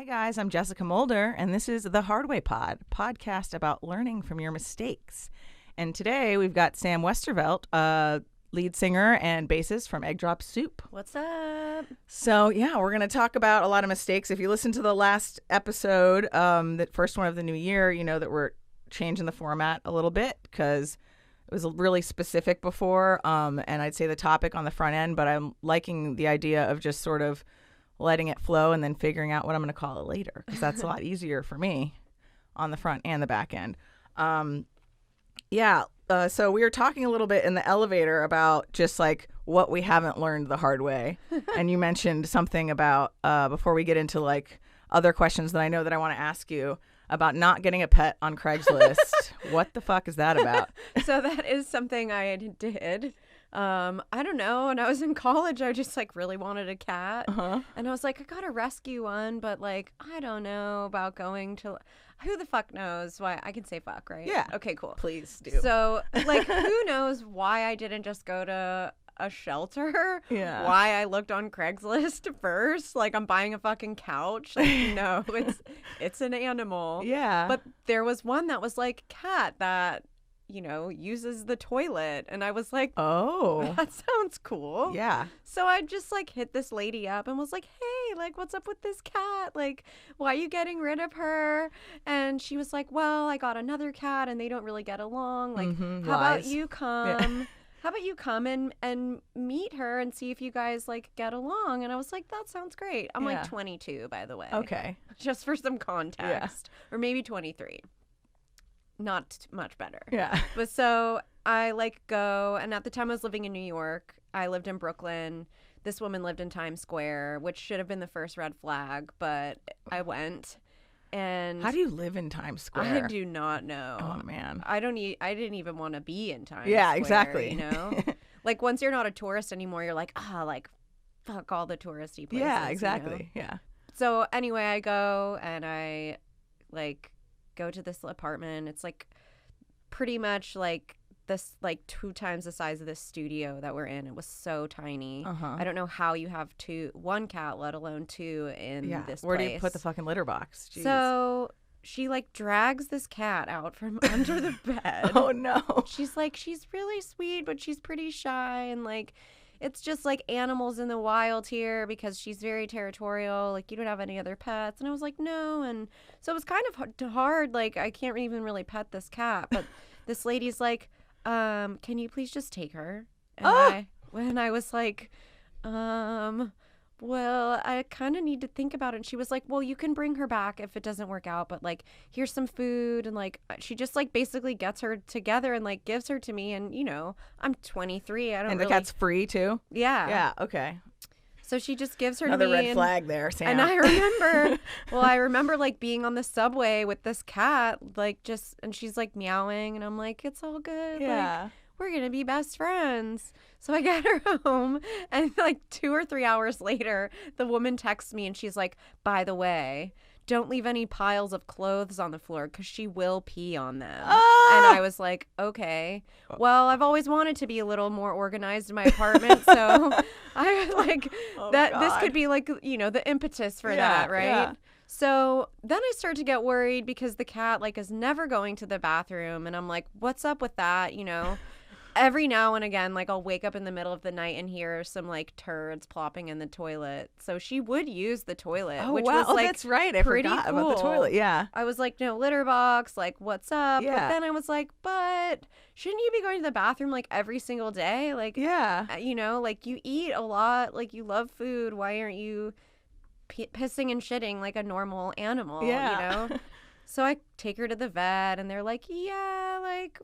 Hi guys, I'm Jessica Mulder, and this is the Hard Way Pod, podcast about learning from your mistakes. And today we've got Sam Westervelt, lead singer and bassist from Egg Drop Soup. What's up? So yeah, we're going to talk about a lot of mistakes. If you listen to the last episode, the first one of the new year, you know that we're changing the format a little bit because it was really specific before, and I'd say the topic on the front end, but I'm liking the idea of just sort of letting it flow and then figuring out what I'm going to call it later, because that's a lot easier for me on the front and the back end. So we were talking a little bit in the elevator about just like what we haven't learned the hard way. And you mentioned something about, before we get into like other questions that I know that I want to ask you, about not getting a pet on Craigslist. What the fuck is that about? So that is something I did. I don't know. When I was in college, I just like really wanted a cat. And I was like, I gotta rescue one, but like, I don't know about going to, who the fuck knows why. I can say fuck, right? Yeah. Okay, cool. Please do. So like, who knows why I didn't just go to a shelter? Yeah. Why I looked on Craigslist first? Like, I'm buying a fucking couch. Like, no, it's an animal. Yeah. But there was one that was like cat that, you know, uses the toilet. And I was like, oh, that sounds cool. yeah. So I just like hit this lady up and was like, hey, like, what's up with this cat? Like, why are you getting rid of her? And she was like, well, I got another cat and they don't really get along. Like, how about you come? Yeah. How about you come and meet her and see if you guys like get along? And I was like, that sounds great. I'm like 22, by the way. Okay. Just for some context. Or maybe 23. Not much better. Yeah. But so I like go, and at the time I was living in New York. I lived in Brooklyn. This woman lived in Times Square, which should have been the first red flag, but I went. And how do you live in Times Square? I do not know. Oh man. I didn't even want to be in Times Yeah, Square, exactly. You know? Like once you're not a tourist anymore, you're like, like fuck all the touristy places. Yeah, exactly. You know? Yeah. So anyway, I go and I like go to this apartment. It's like pretty much like this, like 2 times the size of this studio that we're in. It was so tiny. I don't know how you have one cat, let alone 2 in this place. Where do you put the fucking litter box? Jeez. So she like drags this cat out from under the bed. Oh no. She's like, she's really sweet, but she's pretty shy, and like it's just like animals in the wild here because she's very territorial. Like, you don't have any other pets. And I was like, no. And so it was kind of hard. Like, I can't even really pet this cat. But this lady's like, can you please just take her? And I was like, well, I kind of need to think about it. And she was like, well, you can bring her back if it doesn't work out. But like, here's some food. And like, she just like basically gets her together and like gives her to me. And, you know, I'm 23. And the cat's free too? Yeah. Yeah. Okay. So she just gives her Another to me. red flag there, Sam. And I remember like being on the subway with this cat, like and she's like meowing. And I'm like, it's all good. Yeah. Like, we're going to be best friends. So I get her home, and like 2 or 3 hours later, the woman texts me and she's like, by the way, don't leave any piles of clothes on the floor because she will pee on them. And I was like, okay, well, I've always wanted to be a little more organized in my apartment. So I like this could be like, you know, the impetus for that. Right. Yeah. So then I start to get worried because the cat like is never going to the bathroom. And I'm like, what's up with that? You know? Every now and again, like I'll wake up in the middle of the night and hear some like turds plopping in the toilet. So she would use the toilet, which was like, that's right. I forgot about the toilet. Yeah. I was like, no litter box, like what's up? Yeah. But then I was like, but shouldn't you be going to the bathroom like every single day? Like, yeah, you know, like you eat a lot, like you love food. Why aren't you pissing and shitting like a normal animal? Yeah. You know? So I take her to the vet and they're like, yeah, like,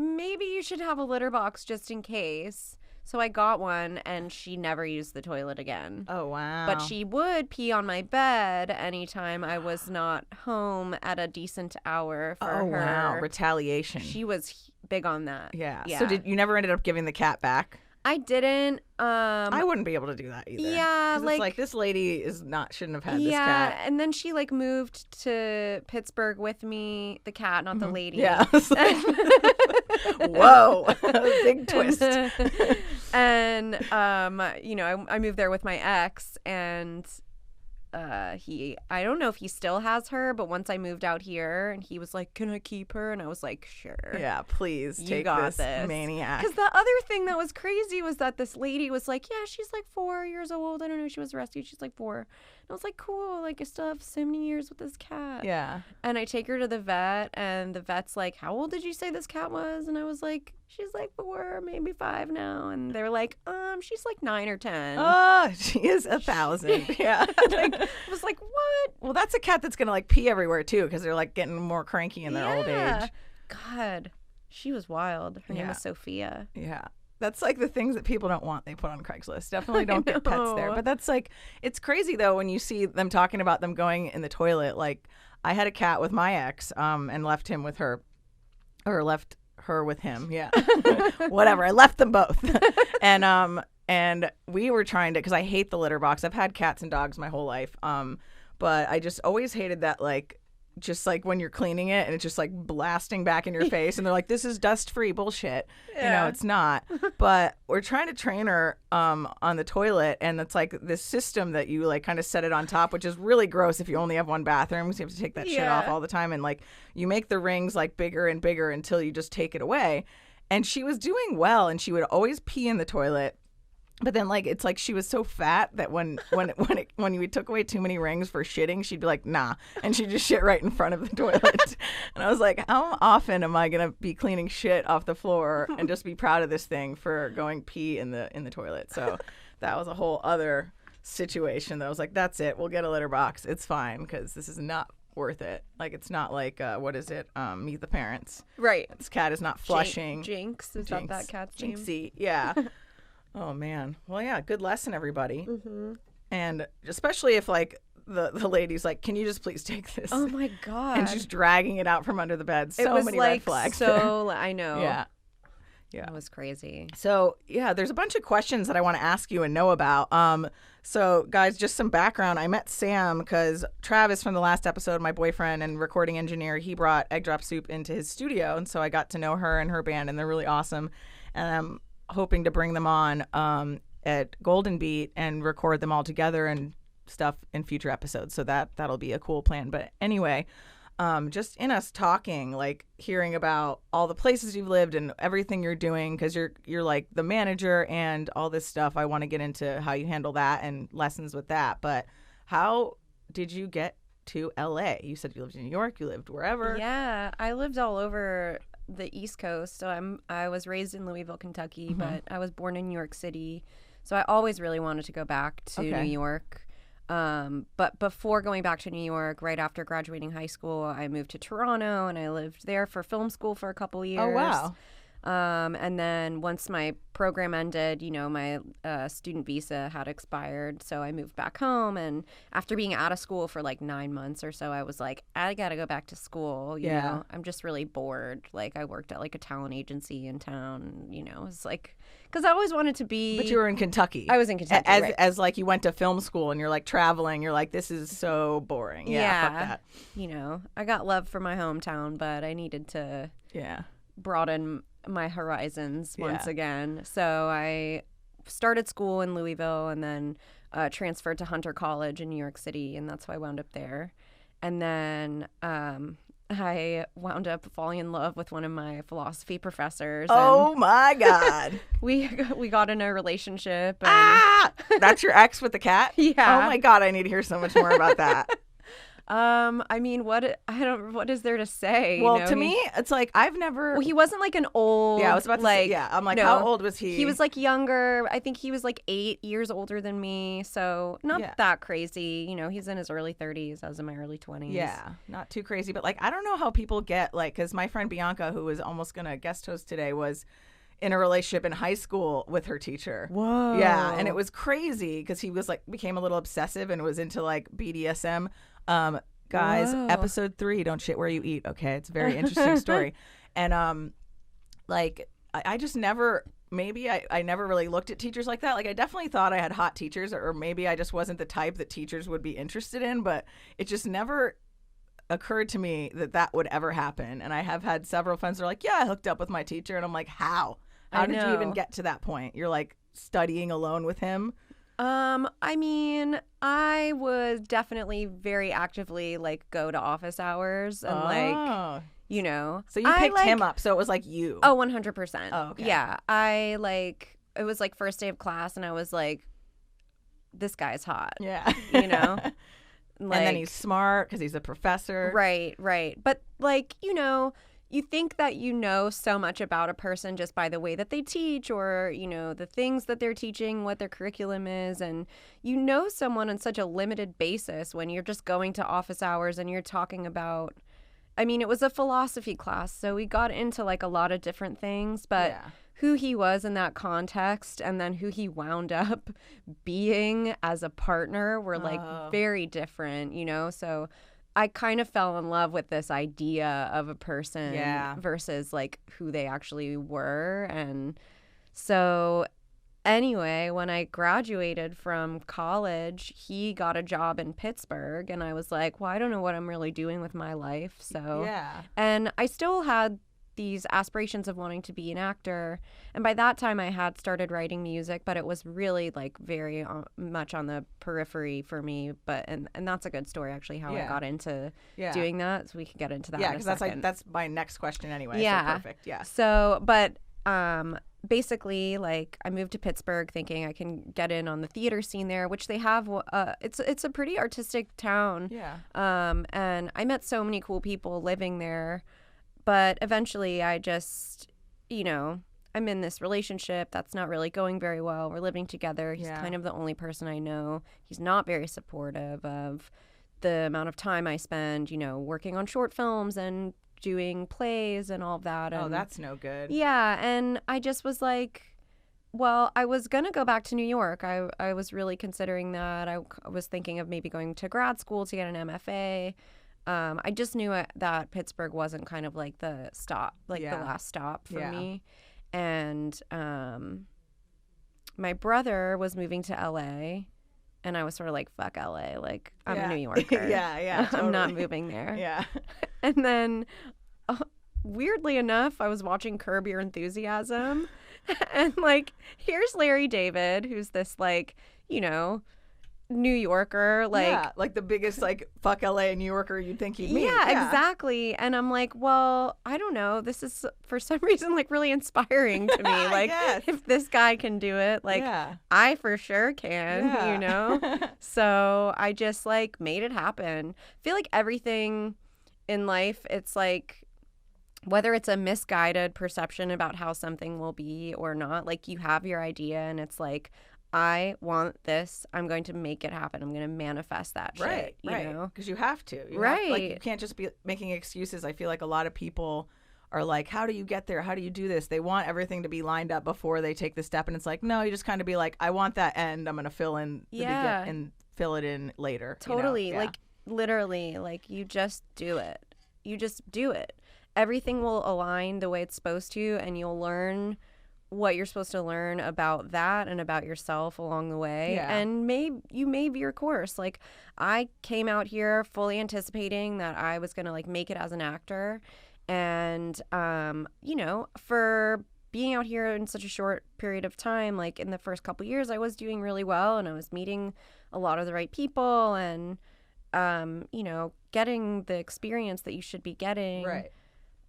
maybe you should have a litter box just in case. So I got one, and she never used the toilet again. Oh, wow. But she would pee on my bed anytime I was not home at a decent hour for her. Oh, wow. Retaliation. She was big on that. Yeah. So you never ended up giving the cat back? I didn't. I wouldn't be able to do that either. Yeah, like, it's like this lady shouldn't have had this cat. Yeah, and then she like moved to Pittsburgh with me, the cat, not the lady. Yeah. Whoa, big twist. And you know, I moved there with my ex, and I don't know if he still has her, but once I moved out here and he was like, can I keep her? And I was like, sure. Yeah, please You take got this maniac. Because the other thing that was crazy was that this lady was like, yeah, she's like 4 years old. I don't know. She was rescued. She's like 4. And I was like, cool. Like, I still have so many years with this cat. Yeah. And I take her to the vet, and the vet's like, how old did you say this cat was? And I was like, she's like 4, maybe 5 now. And they're like, she's like 9 or 10. Oh, she is 1,000. Yeah. Like, I was like, what? Well, that's a cat that's going to like pee everywhere too, because they're like getting more cranky in their old age. God, she was wild. Her name was Sophia. Yeah. That's like the things that people don't want they put on Craigslist. Definitely don't get pets there. But that's like, it's crazy though when you see them talking about them going in the toilet. Like, I had a cat with my ex and left him with her, or left her with him. Yeah. Whatever. I left them both. And we were trying to, because I hate the litter box. I've had cats and dogs my whole life. But I just always hated that, like, just like when you're cleaning it and it's just like blasting back in your face and they're like, this is dust free bullshit. Yeah. You know, it's not. But we're trying to train her on the toilet, and it's like this system that you like kind of set it on top, which is really gross if you only have one bathroom, because you have to take that shit off all the time. And like you make the rings like bigger and bigger until you just take it away. And she was doing well, and she would always pee in the toilet. But then, like, it's like she was so fat that when we took away too many rings for shitting, she'd be like, nah. And she'd just shit right in front of the toilet. And I was like, how often am I going to be cleaning shit off the floor and just be proud of this thing for going pee in the toilet? So that was a whole other situation that I was like, that's it. We'll get a litter box. It's fine, because this is not worth it. Like, it's not like, what is it? Meet the Parents. Right. This cat is not flushing. Jinx. Is that cat's name? Jinxie. Yeah. Oh, man. Well, yeah, good lesson, everybody. Mm-hmm. And especially if, like, the lady's like, can you just please take this? Oh, my God. And she's dragging it out from under the bed. So it was many like, red flags. So, I know. Yeah. Yeah. It was crazy. So, yeah, there's a bunch of questions that I want to ask you and know about. So, guys, just some background. I met Sam because Travis from the last episode, my boyfriend and recording engineer, he brought Egg Drop Soup into his studio. And so I got to know her and her band, and they're really awesome. And I'm hoping to bring them on at Golden Beat and record them all together and stuff in future episodes. So that'll be a cool plan. But anyway, just in us talking, like hearing about all the places you've lived and everything you're doing, because you're like the manager and all this stuff. I want to get into how you handle that and lessons with that. But how did you get to LA? You said you lived in New York, you lived wherever. Yeah, I lived all over the East Coast. So I was raised in Louisville, Kentucky, but I was born in New York City. So I always really wanted to go back to New York. But before going back to New York, right after graduating high school, I moved to Toronto, and I lived there for film school for a couple of years. Oh, wow. And then once my program ended, you know, my student visa had expired. So I moved back home. And after being out of school for like 9 months or so, I was like, I got to go back to school. You know, I'm just really bored. Like, I worked at like a talent agency in town, you know, it was like, because I always wanted to be. But you were in Kentucky. I was in Kentucky. As like you went to film school and you're like traveling, you're like, this is so boring. Yeah. Fuck that. You know, I got love for my hometown, but I needed to broaden my horizons once again. So I started school in Louisville and then transferred to Hunter College in New York City, and that's why I wound up there. And then I wound up falling in love with one of my philosophy professors. Oh my God. We got in a relationship. And... That's your ex with the cat? Yeah. Oh my God, I need to hear so much more about that. I mean, what is there to say? Well, you know? to me, it's like I've never. Well, he wasn't like an old. Yeah, I was about to say. Yeah, I'm like, how old was he? He was like younger. I think he was like 8 years older than me, so not that crazy. You know, he's in his early 30s. I was in my early 20s. Yeah, not too crazy, but like I don't know how people get like, because my friend Bianca, who was almost gonna guest host today, was in a relationship in high school with her teacher. Whoa. Yeah, and it was crazy because he was like became a little obsessive and was into like BDSM. Guys, Whoa. episode 3, don't shit where you eat. Okay, it's a very interesting story. And like I just never. Maybe I never really looked at teachers like that. Like I definitely thought I had hot teachers, or maybe I just wasn't the type that teachers would be interested in. But it just never occurred to me that that would ever happen. And I have had several friends that are like, yeah, I hooked up with my teacher, and I'm like, how? How did you even get to that point? You're like studying alone with him? I mean, I was definitely very actively like go to office hours and like, you know. So you picked him up, so it was like you. Oh, 100%. Oh, okay. Yeah. I like, it was like first day of class and I was like, this guy's hot. Yeah. You know? Like, and then he's smart because he's a professor. Right. But like, you know, you think that you know so much about a person just by the way that they teach or, you know, the things that they're teaching, what their curriculum is. And you know someone on such a limited basis when you're just going to office hours and you're talking about, I mean, it was a philosophy class. So we got into like a lot of different things, but who he was in that context and then who he wound up being as a partner were like very different, you know? So I kind of fell in love with this idea of a person versus like who they actually were. And so anyway, when I graduated from college, he got a job in Pittsburgh and I was like, well, I don't know what I'm really doing with my life. So, and I still had these aspirations of wanting to be an actor. And by that time I had started writing music, but it was really like very much on the periphery for me. But, and that's a good story actually, how I got into doing that. So we can get into that in a because that's my next question anyway. Yeah. So perfect. Yeah. So, but, basically, like I moved to Pittsburgh thinking I can get in on the theater scene there, which they have. It's a pretty artistic town. Yeah. And I met so many cool people living there, but eventually I just, you know, I'm in this relationship that's not really going very well. We're living together. He's kind of the only person I know. He's not very supportive of the amount of time I spend, you know, working on short films and doing plays and all of that. And, that's no good. Yeah. And I just was like, well, I was going to go back to New York. I was really considering that. I was thinking of maybe going to grad school to get an MFA. I just knew that Pittsburgh wasn't kind of like the stop, like the last stop for me. And my brother was moving to LA. And I was sort of like, fuck LA. Like, I'm a New Yorker. Totally. I'm not moving there. Yeah. And then, weirdly enough, I was watching Curb Your Enthusiasm. And, like, here's Larry David, who's this, like, you know, New Yorker. Like the biggest, like, fuck LA New Yorker you'd think you'd meet. Yeah, exactly. And I'm like, well, I don't know. This is, for some reason, like, really inspiring to me. Like, if this guy can do it, like, I for sure can, you know? So I just, like, made it happen. I feel like everything in life, it's like, whether it's a misguided perception about how something will be or not, like, you have your idea and it's like, I want this. I'm going to make it happen. I'm going to manifest that shit. You know? Because you have to. Like, you can't just be making excuses. I feel like a lot of people are like, how do you get there? How do you do this? They want everything to be lined up before they take the step. And it's like, no, you just kind of be like, I want that end. I'm going to fill in and fill it in later. Totally. You know? Like, literally, like, you just do it. You just do it. Everything will align the way it's supposed to, and you'll learn what you're supposed to learn about that and about yourself along the way. And you may veer course. Like, I came out here fully anticipating that I was going to like make it as an actor. And, you know, for being out here in such a short period of time, like in the first couple years, I was doing really well and I was meeting a lot of the right people and, you know, getting the experience that you should be getting. Right.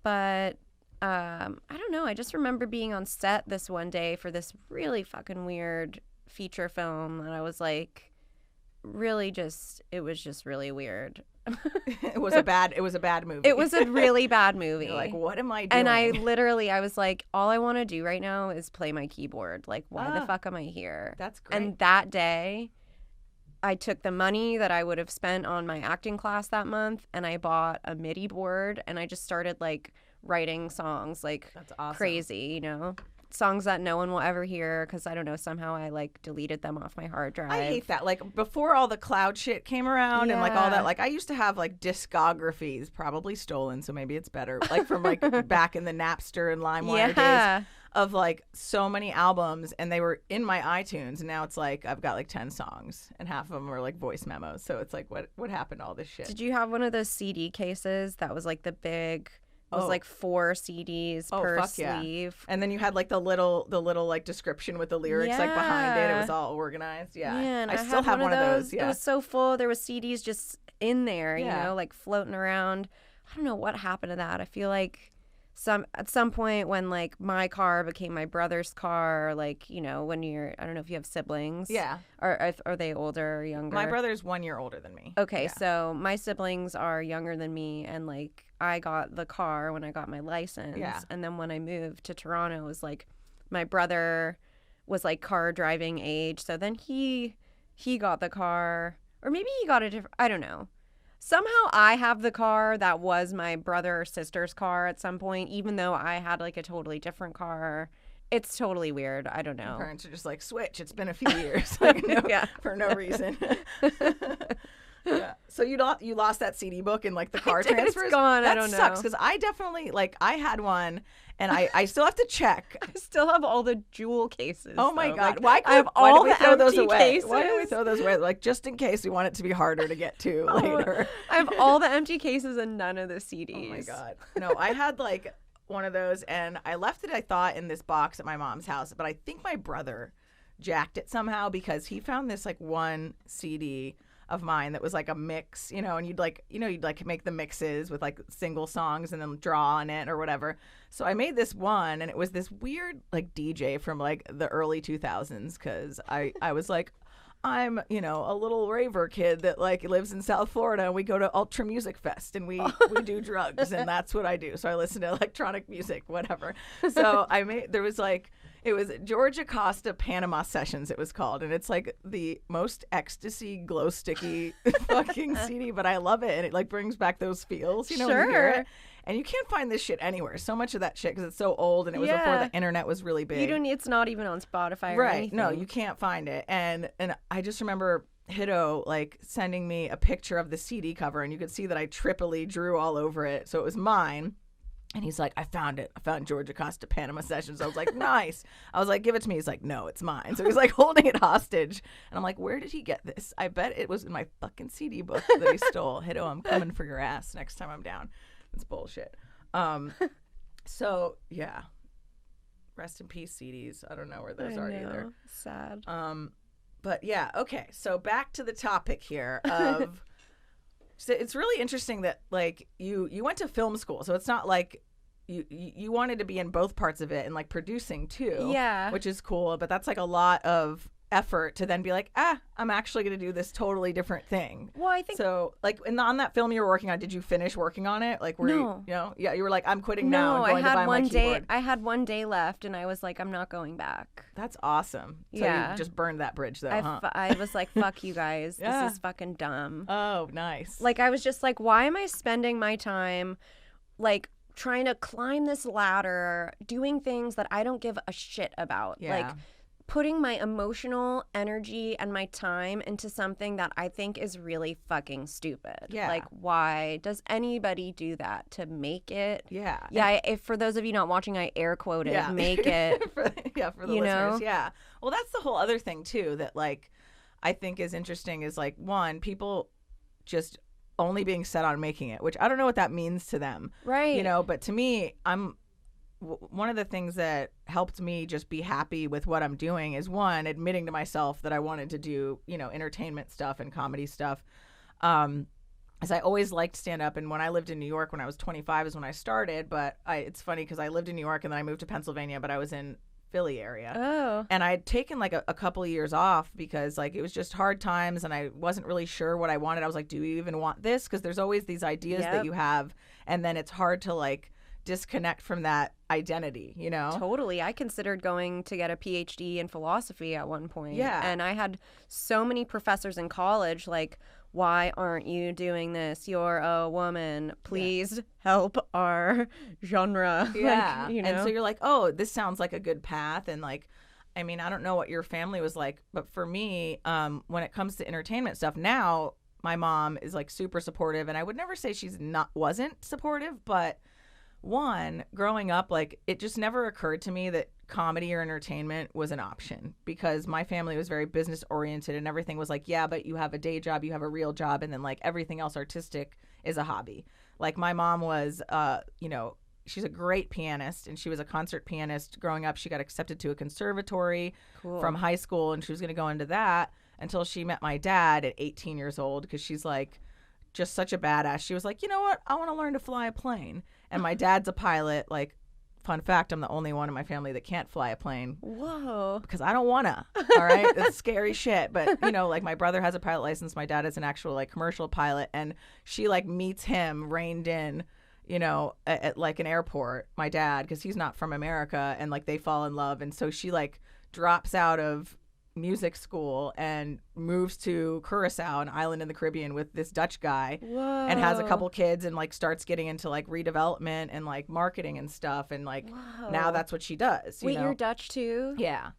But I don't know. I just remember being on set this one day for this really fucking weird feature film that I was like, really just, it was just really weird. It was a bad movie. It was a really bad movie. You're like, what am I doing? And I was like, all I want to do right now is play my keyboard. Like, why the fuck am I here? That's great. And that day, I took the money that I would have spent on my acting class that month and I bought a MIDI board and I just started like writing songs like That's awesome. Crazy, you know, songs that no one will ever hear because I don't know, somehow I like deleted them off my hard drive. I hate that. Like before all the cloud shit came around and like all that, like I used to have like discographies, probably stolen, so maybe it's better, like from like back in the Napster and LimeWire days of like so many albums, and they were in my iTunes, and now it's like I've got like 10 songs and half of them are like voice memos. So it's like what happened to all this shit? Did you have one of those CD cases that was like the big was like 4 CDs per fuck yeah. sleeve. And then you had like the little like description with the lyrics like behind it. It was all organized. Yeah. Man, I still have one of those. Yeah. It was so full. There was CDs just in there, you Yeah. know, like floating around. I don't know what happened to that. I feel like at some point when like my car became my brother's car, like, you know, when I don't know if you have siblings. Yeah. Are they older or younger? My brother's 1 year older than me. Okay, Yeah. so my siblings are younger than me, and like I got the car when I got my license. Yeah. And then when I moved to Toronto, it was like my brother was like car driving age. So then he got the car, or maybe he got a different, I don't know. Somehow I have the car that was my brother or sister's car at some point, even though I had like a totally different car. It's totally weird. I don't know. My parents are just like, switch. It's been a few years. Like, no, Yeah. For no reason. Yeah. So you lost that CD book in like the car did. transfers? It's gone. That I don't know. sucks because I definitely like I had one and I still have to check. I still have all the jewel cases. Oh my though. God! Like, I have why all did we the throw those empty away? cases. Why did we throw those away? Like just in case we want it to be harder to get to later. I have all the empty cases and none of the CDs. Oh my God! No, I had like one of those and I left it. I thought in this box at my mom's house, but I think my brother jacked it somehow because he found this like one CD of mine that was like a mix, you know, and you'd like make the mixes with like single songs and then draw on it or whatever. So I made this one and it was this weird like DJ from like the early 2000s because I was like, I'm, you know, a little raver kid that like lives in South Florida and we go to Ultra Music Fest and we do drugs and that's what I do. So I listen to electronic music, whatever. So it was George Acosta Panama Sessions, it was called. And it's like the most ecstasy, glow sticky fucking CD, but I love it. And it like brings back those feels, you know, when you hear it. And you can't find this shit anywhere. So much of that shit because it's so old and it was before the internet was really big. It's not even on Spotify or anything. No, you can't find it. And I just remember Hiddo like sending me a picture of the CD cover and you could see that I triply drew all over it. So it was mine. And he's like, I found it. I found George Acosta Panama Sessions. I was like, nice. I was like, give it to me. He's like, no, it's mine. So he's like holding it hostage. And I'm like, where did he get this? I bet it was in my fucking CD book that he stole. Hiddo, I'm coming for your ass next time I'm down. It's bullshit. So, yeah. Rest in peace, CDs. I don't know where those are either. Sad. But yeah, okay. So back to the topic here of... So it's really interesting that like you went to film school, so it's not like you wanted to be in both parts of it and like producing too, which is cool. But that's like a lot of effort to then be like, I'm actually going to do this totally different thing. Well, I think so. Like on that film you were working on, did you finish working on it? Like, no. You were like, I'm quitting now. I'm going to buy my keyboard. I had one day left, and I was like, I'm not going back. That's awesome. So you just burned that bridge, though, huh? I was like, fuck you guys. This is fucking dumb. Oh, nice. Like, I was just like, why am I spending my time, like, trying to climb this ladder, doing things that I don't give a shit about? Yeah. Like, putting my emotional energy and my time into something that I think is really fucking stupid. Yeah. Like, why does anybody do that to make it? Yeah. Yeah. If for those of you not watching, I air quoted, make it. for the listeners. Know? Yeah. Well, that's the whole other thing too that like I think is interesting is like one, people just only being set on making it, which I don't know what that means to them. Right. You know, but to me, one of the things that helped me just be happy with what I'm doing is one, admitting to myself that I wanted to do, you know, entertainment stuff and comedy stuff. As I always liked stand up. And when I lived in New York, when I was 25 is when I started. But it's funny because I lived in New York and then I moved to Pennsylvania, but I was in Philly area. Oh. And I had taken like a couple of years off because like it was just hard times and I wasn't really sure what I wanted. I was like, do you even want this? Because there's always these ideas that you have. And then it's hard to like disconnect from that identity, you know? Totally. I considered going to get a PhD in philosophy at one point. Yeah. And I had so many professors in college like, why aren't you doing this? You're a woman. Please help our genre. Yeah. Like, you know? And so you're like, oh, this sounds like a good path. And like, I mean, I don't know what your family was like, but for me, when it comes to entertainment stuff now, my mom is like super supportive. And I would never say wasn't supportive, but one, growing up, like it just never occurred to me that comedy or entertainment was an option because my family was very business oriented and everything was like, yeah, but you have a day job, you have a real job, and then like everything else artistic is a hobby. Like my mom was, she's a great pianist, and she was a concert pianist growing up. She got accepted to a conservatory from high school, and she was going to go into that until she met my dad at 18 years old, because she's like just such a badass. She was like, you know what? I want to learn to fly a plane. And my dad's a pilot. Like, fun fact, I'm the only one in my family that can't fly a plane. Whoa. Because I don't want to. All right? It's scary shit. But, like my brother has a pilot license. My dad is an actual like commercial pilot. And she like meets him reined in, at like an airport, my dad, because he's not from America. And like they fall in love. And so she like drops out of music school and moves to Curacao, an island in the Caribbean, with this Dutch guy. Whoa. And has a couple kids and like starts getting into like redevelopment and like marketing and stuff, and like Whoa. now that's what she does. Wait, you're Dutch too? Yeah.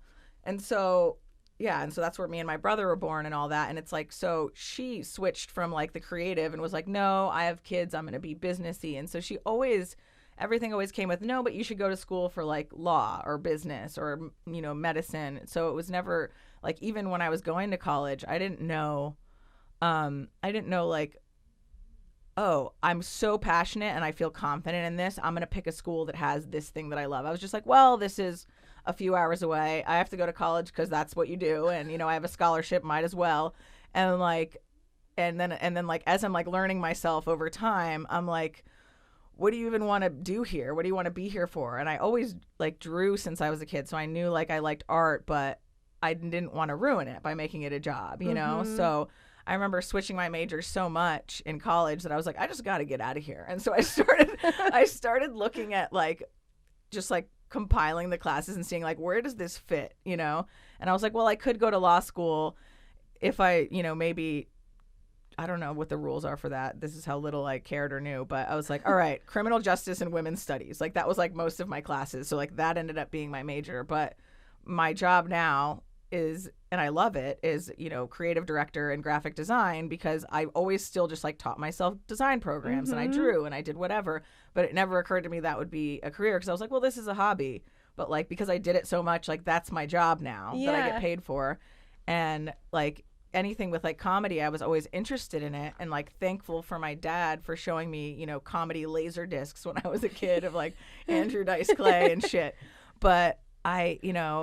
And so that's where me and my brother were born and all that. And it's like, so she switched from like the creative and was like, no, I have kids, I'm gonna be businessy. And so everything always came with, no, but you should go to school for like law or business or medicine. So it was never like, even when I was going to college, I didn't know like, oh, I'm so passionate and I feel confident in this, I'm going to pick a school that has this thing that I love. I was just like, well, this is a few hours away. I have to go to college because that's what you do. And, I have a scholarship, might as well. And then like, as I'm like learning myself over time, I'm like, what do you even want to do here? What do you want to be here for? And I always like drew since I was a kid. So I knew like I liked art, but I didn't want to ruin it by making it a job, Mm-hmm. So I remember switching my major so much in college that I was like, I just got to get out of here. And so I started looking at like, just like compiling the classes and seeing like, where does this fit, And I was like, well, I could go to law school if I, maybe, I don't know what the rules are for that. This is how little I cared or knew. But I was like, all right, criminal justice and women's studies. Like that was like most of my classes. So like that ended up being my major. But my job now is, and I love it, is, creative director and graphic design, because I always still just like taught myself design programs, and I drew and I did whatever. But it never occurred to me that would be a career, because I was like, well, this is a hobby. But like, because I did it so much, like that's my job now that I get paid for. And like, anything with like comedy, I was always interested in it, and like thankful for my dad for showing me, comedy laser discs when I was a kid of like Andrew Dice Clay and shit. But I,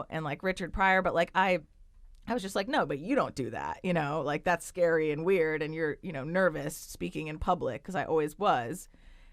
and like Richard Pryor, but like I was just like, no, but you don't do that, like that's scary and weird, and you're, nervous speaking in public, because I always was.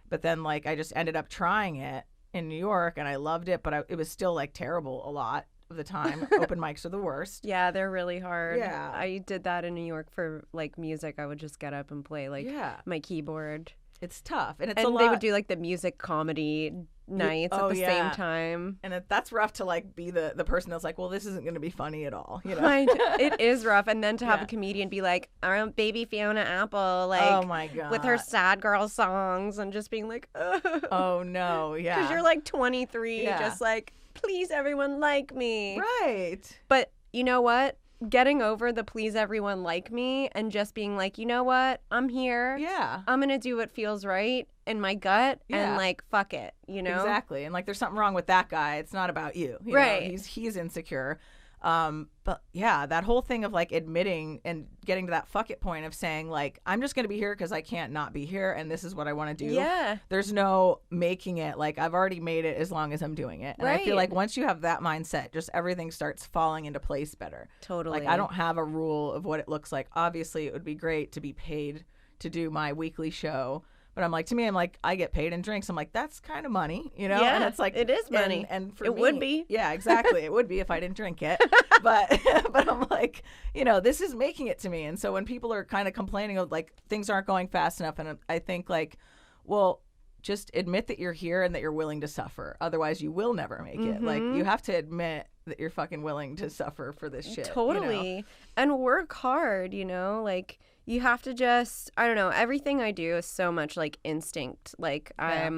But then like I just ended up trying it in New York, and I loved it, but it was still like terrible a lot of the time. Open mics are the worst. Yeah, they're really hard. Yeah. I did that in New York for like music. I would just get up and play like my keyboard. It's tough, and it's and a lot. They would do like the music comedy nights at the same time. And that's rough to like be the person that's like, well, this isn't going to be funny at all. It is rough. And then to have a comedian be like, I'm baby Fiona Apple, like, oh my God, with her sad girl songs, and just being like, oh no, yeah, because you're like 23, just like, please everyone like me, right? But you know what? Getting over the please everyone like me and just being like, you know what? I'm here. Yeah. I'm going to do what feels right in my gut and like, fuck it, Exactly. And like, there's something wrong with that guy. It's not about you. Right. He's insecure. But yeah, that whole thing of like admitting and getting to that fuck it point of saying like, I'm just going to be here because I can't not be here, and this is what I want to do. Yeah. There's no making it like I've already made it as long as I'm doing it. And I feel like once you have that mindset, just everything starts falling into place better. Totally. Like I don't have a rule of what it looks like. Obviously, it would be great to be paid to do my weekly show. But I'm like, I get paid in drinks. I'm like, that's kind of money, Yeah, and it's like, it is money. And for it me, would be. Yeah, exactly. It would be if I didn't drink it. But I'm like, this is making it to me. And so when people are kind of complaining of like things aren't going fast enough, and I think like, well, just admit that you're here and that you're willing to suffer. Otherwise, you will never make it. Like you have to admit that you're fucking willing to suffer for this shit. Totally. And work hard, like. You have to just, I don't know, everything I do is so much like instinct. Like I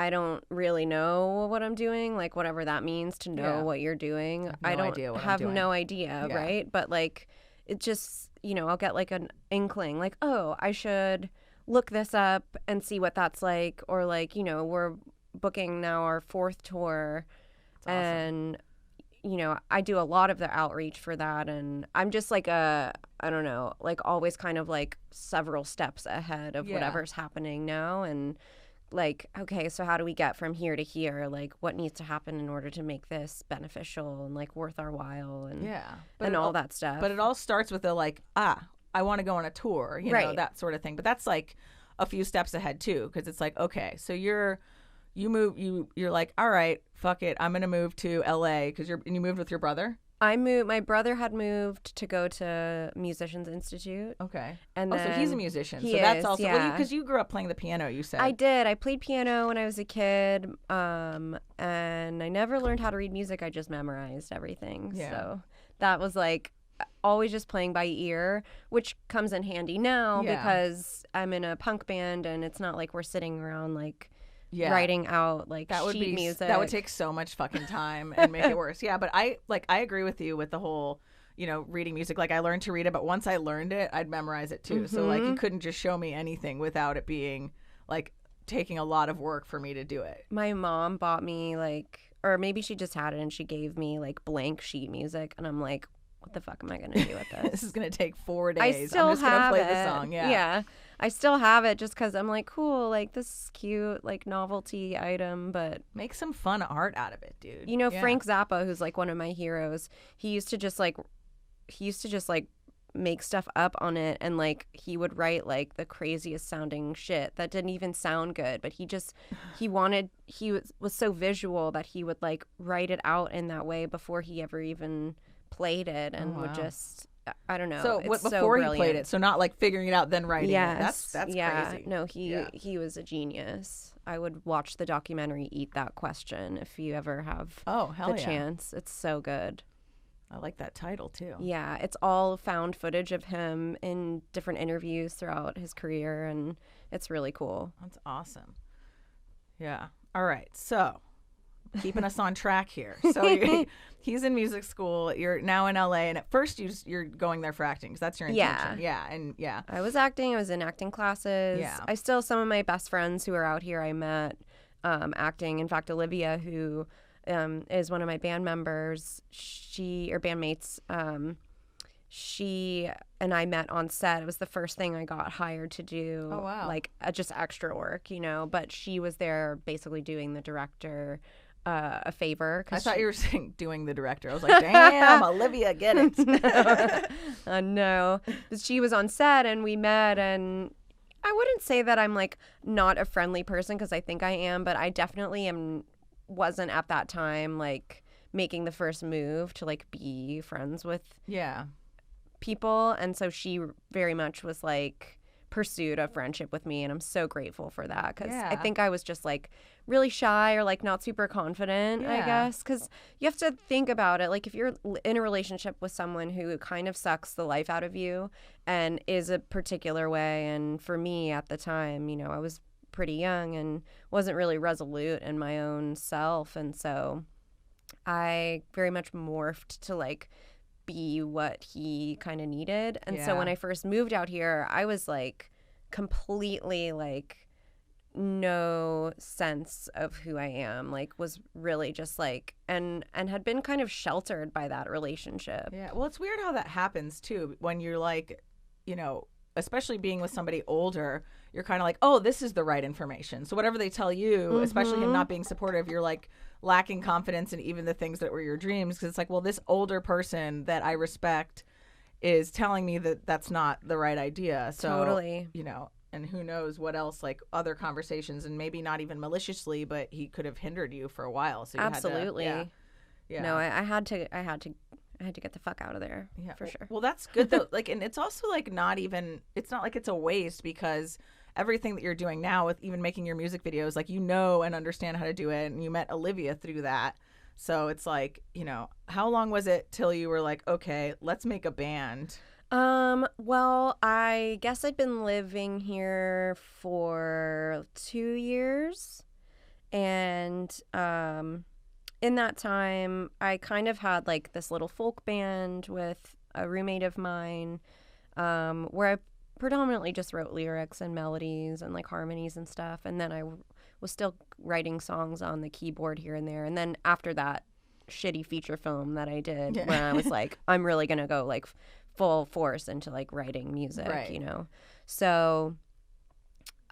don't really know what I'm doing, like whatever that means to know what you're doing. I don't have no idea, right? But like it just, I'll get like an inkling like, oh, I should look this up and see what that's like. Or like, we're booking now our 4th tour. That's awesome. And I do a lot of the outreach for that, and I'm just like I don't know, like always kind of like several steps ahead of whatever's happening now, and like, okay, so how do we get from here to here? Like, what needs to happen in order to make this beneficial and like worth our while, and and all that stuff. But it all starts with I want to go on a tour, you know, that sort of thing. But that's like a few steps ahead too, because it's like, okay, so you're like, all right, fuck it, I'm gonna move to LA because you moved with your brother. My brother had moved to go to Musicians Institute. Okay. And so he's a musician. So that's also because you grew up playing the piano, you said. I did. I played piano when I was a kid, and I never learned how to read music. I just memorized everything. Yeah. So that was like always just playing by ear, which comes in handy now because I'm in a punk band, and it's not like we're sitting around like writing out like sheet music. That would take so much fucking time and make it worse. Yeah, but I agree with you with the whole, reading music. Like I learned to read it, but once I learned it, I'd memorize it too. So like you couldn't just show me anything without it being like taking a lot of work for me to do it. My mom bought me or maybe she just had it and she gave me like blank sheet music, and I'm like, what the fuck am I going to do with this? This is going to take 4 days. I still I'm just going to play have the song. Yeah. I still have it just because I'm like, cool, like this is cute, like novelty item, but make some fun art out of it, dude. Frank Zappa, who's like one of my heroes, he used to just like make stuff up on it, and like he would write like the craziest sounding shit that didn't even sound good, but he was so visual that he would like write it out in that way before he ever even played it, and would just, I don't know. So before he played it, so not like figuring it out then writing it. That's crazy. No, he was a genius. I would watch the documentary Eat That Question if you ever have the chance. It's so good. I like that title too. Yeah, it's all found footage of him in different interviews throughout his career, and it's really cool. That's awesome. Yeah. All right. So keeping us on track here. So he's in music school. You're now in LA, and at first you're going there for acting because that's your intention. Yeah. I was acting. I was in acting classes. Yeah. Some of my best friends who are out here I met acting. In fact, Olivia, who is one of my band members, bandmates. She and I met on set. It was the first thing I got hired to do. Oh, wow. Like just extra work, But she was there basically doing the director a favor. I thought you were saying doing the director. I was like, damn, Olivia, get it. No. But she was on set and we met, and I wouldn't say that I'm like not a friendly person because I think I am, but I definitely wasn't at that time like making the first move to like be friends with people. And so she very much was like pursued a friendship with me, and I'm so grateful for that because I think I was just like really shy or like not super confident, I guess, because you have to think about it. Like if you're in a relationship with someone who kind of sucks the life out of you and is a particular way, and for me at the time, I was pretty young and wasn't really resolute in my own self, and so I very much morphed to like be what he kind of needed. And so when I first moved out here, I was like completely like no sense of who I am, like was really just like and had been kind of sheltered by that relationship. Yeah, well, it's weird how that happens too when you're like, especially being with somebody older, you're kind of like, oh, this is the right information. So whatever they tell you, especially him not being supportive, you're like lacking confidence in even the things that were your dreams. Because it's like, well, this older person that I respect is telling me that that's not the right idea. So, totally. And who knows what else, like other conversations, and maybe not even maliciously, but he could have hindered you for a while. So you absolutely. Had to, yeah. No, I had to get the fuck out of there. Yeah, for sure. Well, that's good though. Like, and it's also like it's not like it's a waste because everything that you're doing now with even making your music videos, like, and understand how to do it. And you met Olivia through that. So it's like, how long was it till you were like, okay, let's make a band? Well, I guess I'd been living here for 2 years, and in that time I kind of had like this little folk band with a roommate of mine, where I predominantly just wrote lyrics and melodies and like harmonies and stuff, and then I was still writing songs on the keyboard here and there. And then after that, shitty feature film that I did Yeah. when I was like, I'm really gonna go like full force into like writing music, Right. you know. So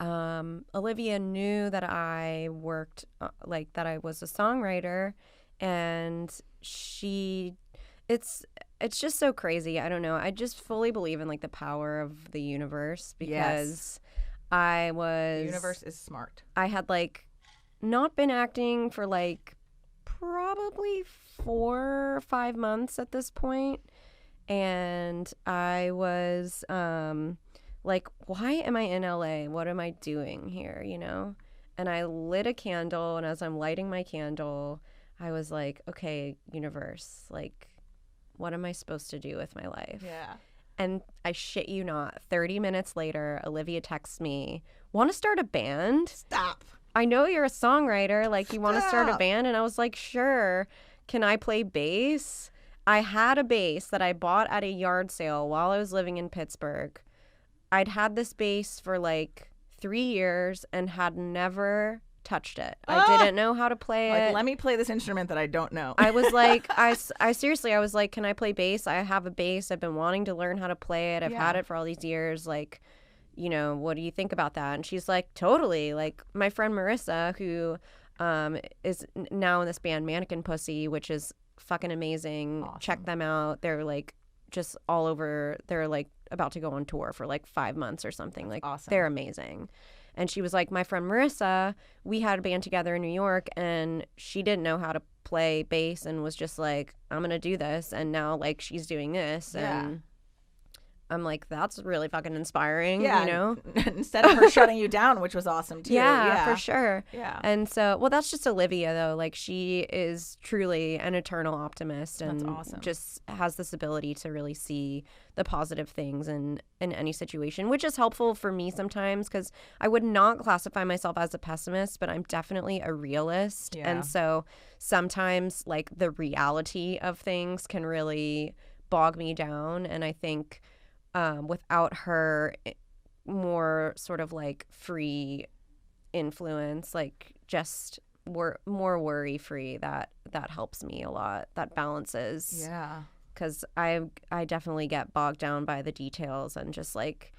Olivia knew that I worked like that I was a songwriter, and it's just so crazy. I don't know. I just fully believe in like the power of the universe, because The universe is smart. I had like not been acting for like probably 4 or 5 months at this point, and I was like, why am I in LA? What am I doing here, you know? And I lit a candle, and as I'm lighting my candle, I was like, okay, universe, like, what am I supposed to do with my life? Yeah. And I shit you not, 30 minutes later, Olivia texts me, want to start a band? Stop. I know you're a songwriter. Like, you want to start a Stop. band? And I was like, sure. Can I play bass? I had a bass that I bought at a yard sale while I was living in Pittsburgh. I'd had this bass for like 3 years and had never touched it. I didn't know how to play it. Like, let me play this instrument that I don't know. I was like, I seriously, I was like, can I play bass? I have a bass. I've been wanting to learn how to play it. I've had it for all these years. Like, you know, what do you think about that? And she's like, totally. Like, my friend Marissa, who is now in this band Mannequin Pussy, which is fucking amazing. Awesome. Check them out. They're like just all over. They're like about to go on tour for like 5 months or something. That's like, awesome. They're amazing. And she was like, my friend Marissa, we had a band together in New York, and she didn't know how to play bass and was just like, I'm going to do this. And now, like, she's doing this. Yeah. And I'm like, that's really fucking inspiring, Yeah. you know? Instead of her shutting you down, which was awesome, too. Yeah, for sure. Yeah. And so, well, that's just Olivia, though. Like, she is truly an eternal optimist, and That's awesome. just has this ability to really see the positive things in any situation, which is helpful for me sometimes, because I would not classify myself as a pessimist, but I'm definitely a realist. Yeah. And so sometimes, like, the reality of things can really bog me down. And I think without her more sort of like free influence, like just more worry free, that helps me a lot. That balances. Yeah. Because I definitely get bogged down by the details and just like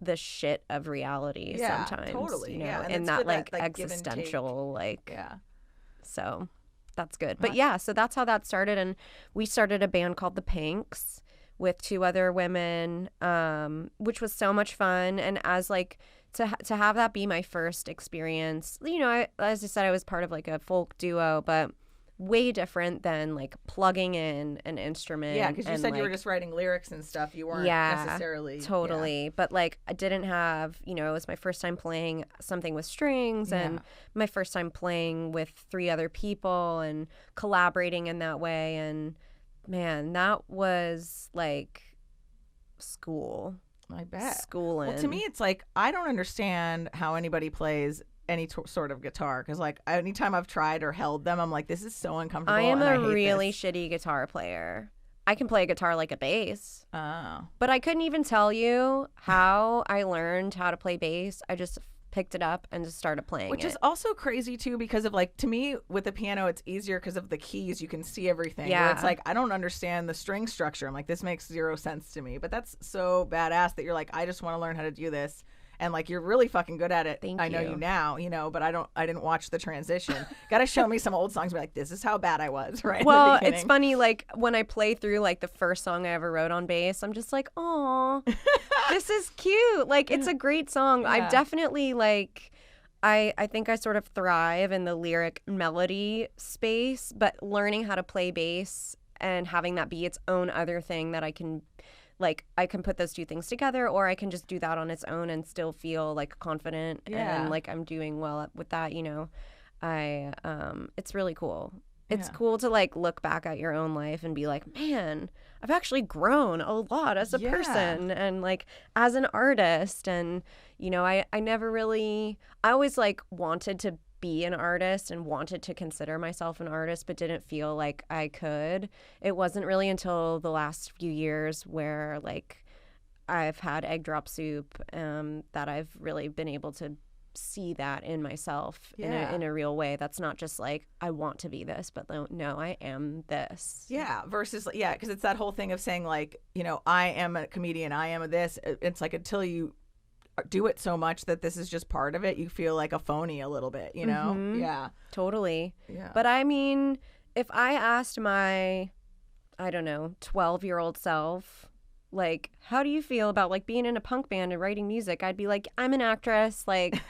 the shit of reality sometimes. Totally. You know, Yeah. and it's that good, like give and take. existential like. Yeah. So that's good. But yeah, so that's how that started, and we started a band called The Pinks with 2 other women, which was so much fun. And as like to have that be my first experience, you know, as I said, I was part of like a folk duo, but way different than like plugging in an instrument. Yeah, because you said you were like, just writing lyrics and stuff. You weren't necessarily. Totally. Yeah. But like I didn't have, you know, it was my first time playing something with strings, and my first time playing with 3 other people and collaborating in that way. And man, that was like school. I bet. Schooling. Well, to me, it's like, I don't understand how anybody plays any sort of guitar, because like anytime I've tried or held them, I'm like, this is so uncomfortable. I am and a hate really this. shitty guitar player. I can play a guitar like a bass, Oh. but I couldn't even tell you how I learned how to play bass. I just picked it up and just started playing Which it. is also crazy too, because of like, to me with the piano, it's easier because of the keys. You can see everything. Yeah. Where it's like, I don't understand the string structure. I'm like, this makes 0 sense to me. But that's so badass that you're like, I just want to learn how to do this. And like, you're really fucking good at it. Thank I know you. you now, you know, but I didn't watch the transition. Got to show me some old songs. Be like, this is how bad I was, right? Well, in the it's beginning. funny, like when I play through like the first song I ever wrote on bass, I'm just like, oh, this is cute. Like, it's a great song. Yeah. I've definitely like, I think I sort of thrive in the lyric melody space, but learning how to play bass and having that be its own other thing that I can put those 2 things together, or I can just do that on its own and still feel like confident and like I'm doing well with that, you know. It's really cool. It's cool to like look back at your own life and be like, man, I've actually grown a lot as a person and like as an artist. And, you know, I always like wanted to be an artist and wanted to consider myself an artist, but didn't feel like I could. It wasn't really until the last few years where like I've had Egg Drop Soup that I've really been able to see that in myself Yeah. in a real way. That's not just like, I want to be this, but no, I am this. Yeah, versus because it's that whole thing of saying like, I am a comedian, I am a this. It's like until you do it so much that this is just part of it, you feel like a phony a little bit, Mm-hmm. Yeah. Totally. Yeah. But I mean, if I asked my, I don't know, 12-year-old self, like, how do you feel about like being in a punk band and writing music? I'd be like, I'm an actress. Like,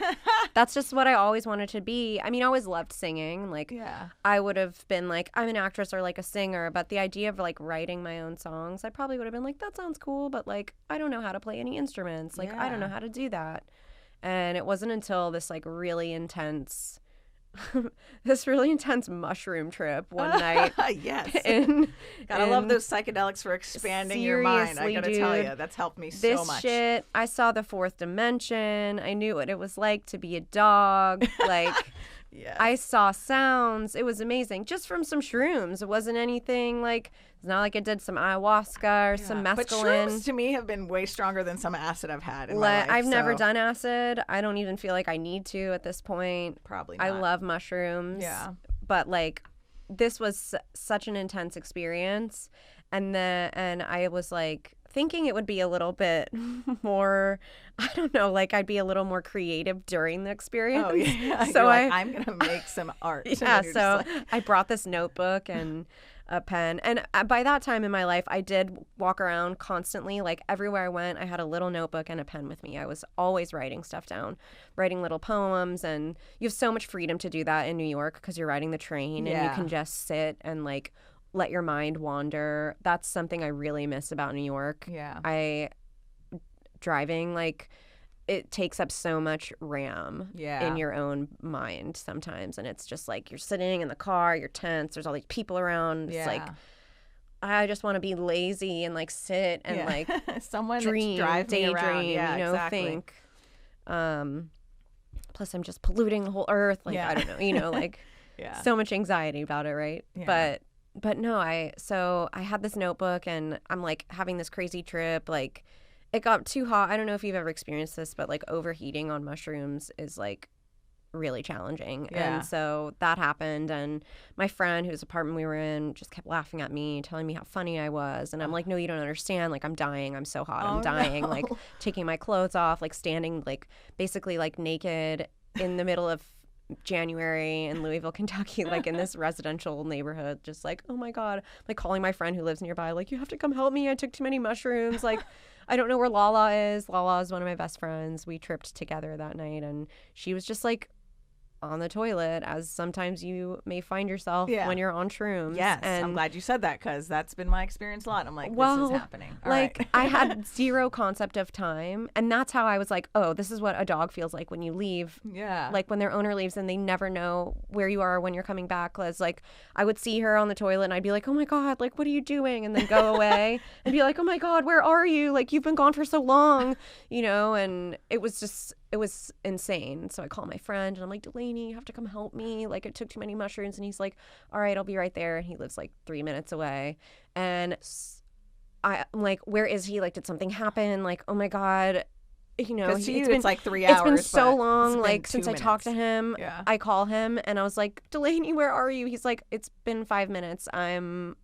that's just what I always wanted to be. I mean, I always loved singing. Like, Yeah. I would have been like, I'm an actress or like a singer. But the idea of like writing my own songs, I probably would have been like, that sounds cool. But like, I don't know how to play any instruments. Like, I don't know how to do that. And it wasn't until this like really intense mushroom trip one night. Yes. Gotta in love those psychedelics for expanding your mind. I seriously, gotta tell dude, you, that's helped me so this much. shit, I saw the fourth dimension. I knew what it was like to be a dog. Like, Yes. I saw sounds. It was amazing. Just from some shrooms. It wasn't anything like, it's not like I did some ayahuasca or some mescaline. But shrooms to me have been way stronger than some acid I've had in my life. I've never so done acid. I don't even feel like I need to at this point. Probably not. I love mushrooms. Yeah. But like, this was such an intense experience. And I was like thinking it would be a little bit more, I don't know, like I'd be a little more creative during the experience. Oh, yeah. So You're like, I'm going to make some art. Yeah, so I brought this notebook and a pen. And by that time in my life, I did walk around constantly. Like everywhere I went, I had a little notebook and a pen with me. I was always writing stuff down, writing little poems. And you have so much freedom to do that in New York because you're riding the train and you can just sit and like let your mind wander. That's something I really miss about New York. Yeah. Driving, like, it takes up so much RAM Yeah. in your own mind sometimes. And it's just like you're sitting in the car, you're tense, there's all these people around. It's like, I just want to be lazy and like sit and like someone dream, drive me around. daydream, Yeah, you know, exactly. think. Plus I'm just polluting the whole earth. Like, I don't know, you know, like Yeah. so much anxiety about it, right? Yeah. But no, I had this notebook and I'm like having this crazy trip. Like, it got too hot. I don't know if you've ever experienced this, but like overheating on mushrooms is like really challenging. Yeah. And so that happened, and my friend whose apartment we were in just kept laughing at me, telling me how funny I was. And I'm like, no, you don't understand. Like, I'm dying. I'm so hot. I'm dying. No. Like, taking my clothes off, like standing like basically like naked in the middle of January in Louisville, Kentucky, like in this residential neighborhood, just like, oh my God, like calling my friend who lives nearby, like, you have to come help me. I took too many mushrooms. Like, I don't know where Lala is. Lala is one of my best friends. We tripped together that night, and she was just like on the toilet, as sometimes you may find yourself when you're on shrooms. Yes, and I'm glad you said that because that's been my experience a lot. I'm like, well, this is happening. All like right. I had zero concept of time, and that's how I was like, oh, this is what a dog feels like when you leave. Yeah. Like when their owner leaves and they never know where you are when you're coming back. Liz, like I would see her on the toilet and I'd be like, oh my God, like what are you doing? And then go away and be like, oh my God, where are you? Like you've been gone for so long, you know? And it was insane. So I call my friend and I'm like, Delaney, you have to come help me. Like I took too many mushrooms. And he's like, all right, I'll be right there. And he lives like 3 minutes away. And I'm like, where is he? Like, did something happen? Like, oh my God. You know, to you, it's like 3 hours. It's been so but long, it's been like 2 since I talked to him. Yeah. I call him and I was like, Delaney, where are you? He's like, it's been 5 minutes. I'm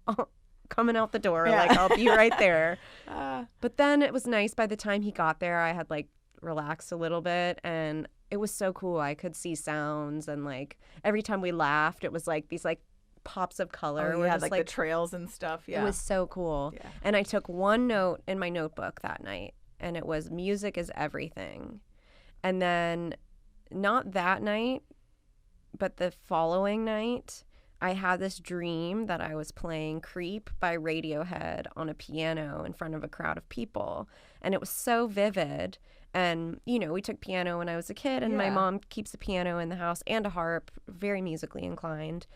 coming out the door. Yeah. Like, I'll be right there. But then it was nice. By the time he got there, I had like relaxed a little bit, and it was so cool. I could see sounds, and like every time we laughed, it was like these like pops of color. Oh, yeah, like the trails and stuff. Yeah. It was so cool. Yeah. And I took one note in my notebook that night, and it was music is everything. And then not that night, but the following night, I had this dream that I was playing Creep by Radiohead on a piano in front of a crowd of people. And it was so vivid. And, you know, we took piano when I was a kid, and my mom keeps a piano in the house and a harp, very musically inclined.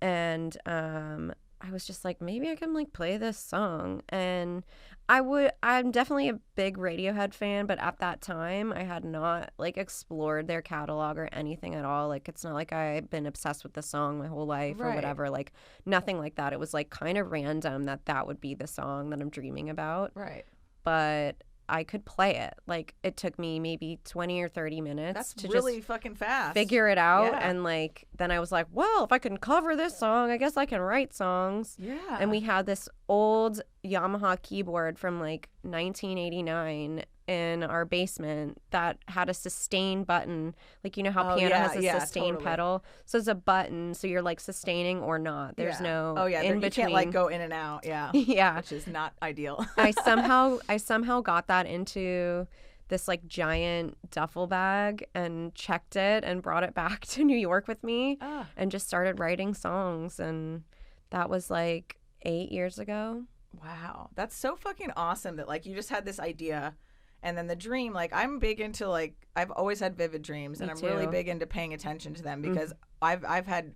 And I was just like, maybe I can like play this song. And I'm definitely a big Radiohead fan, but at that time I had not like explored their catalog or anything at all. Like, it's not like I've been obsessed with the song my whole life or whatever, like nothing like that. It was like kind of random that would be the song that I'm dreaming about. Right. But I could play it. Like, it took me maybe 20 or 30 minutes That's to really just fucking fast. figure it out. Yeah. And like, then I was like, well, if I can cover this song, I guess I can write songs. Yeah. And we had this old Yamaha keyboard from like 1989 in our basement that had a sustain button. Like, you know how piano has a sustain pedal? So it's a button, so you're like sustaining or not. There's no in between. You can't like go in and out. Yeah. Yeah. Which is not ideal. I somehow got that into this like giant duffel bag and checked it and brought it back to New York with me and just started writing songs. And that was like 8 years ago. Wow. That's so fucking awesome that like you just had this idea and then the dream. Like I'm big into like I've always had vivid dreams and I'm really big into paying attention to them because I've had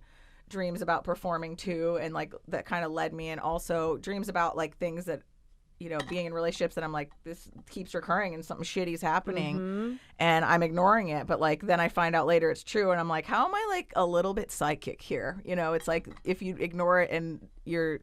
dreams about performing too, and like that kind of led me, and also dreams about like things that, you know, being in relationships that I'm like, this keeps recurring and something shitty's happening and I'm ignoring it, but like then I find out later it's true and I'm like, how am I like a little bit psychic here? You know, it's like if you ignore it in your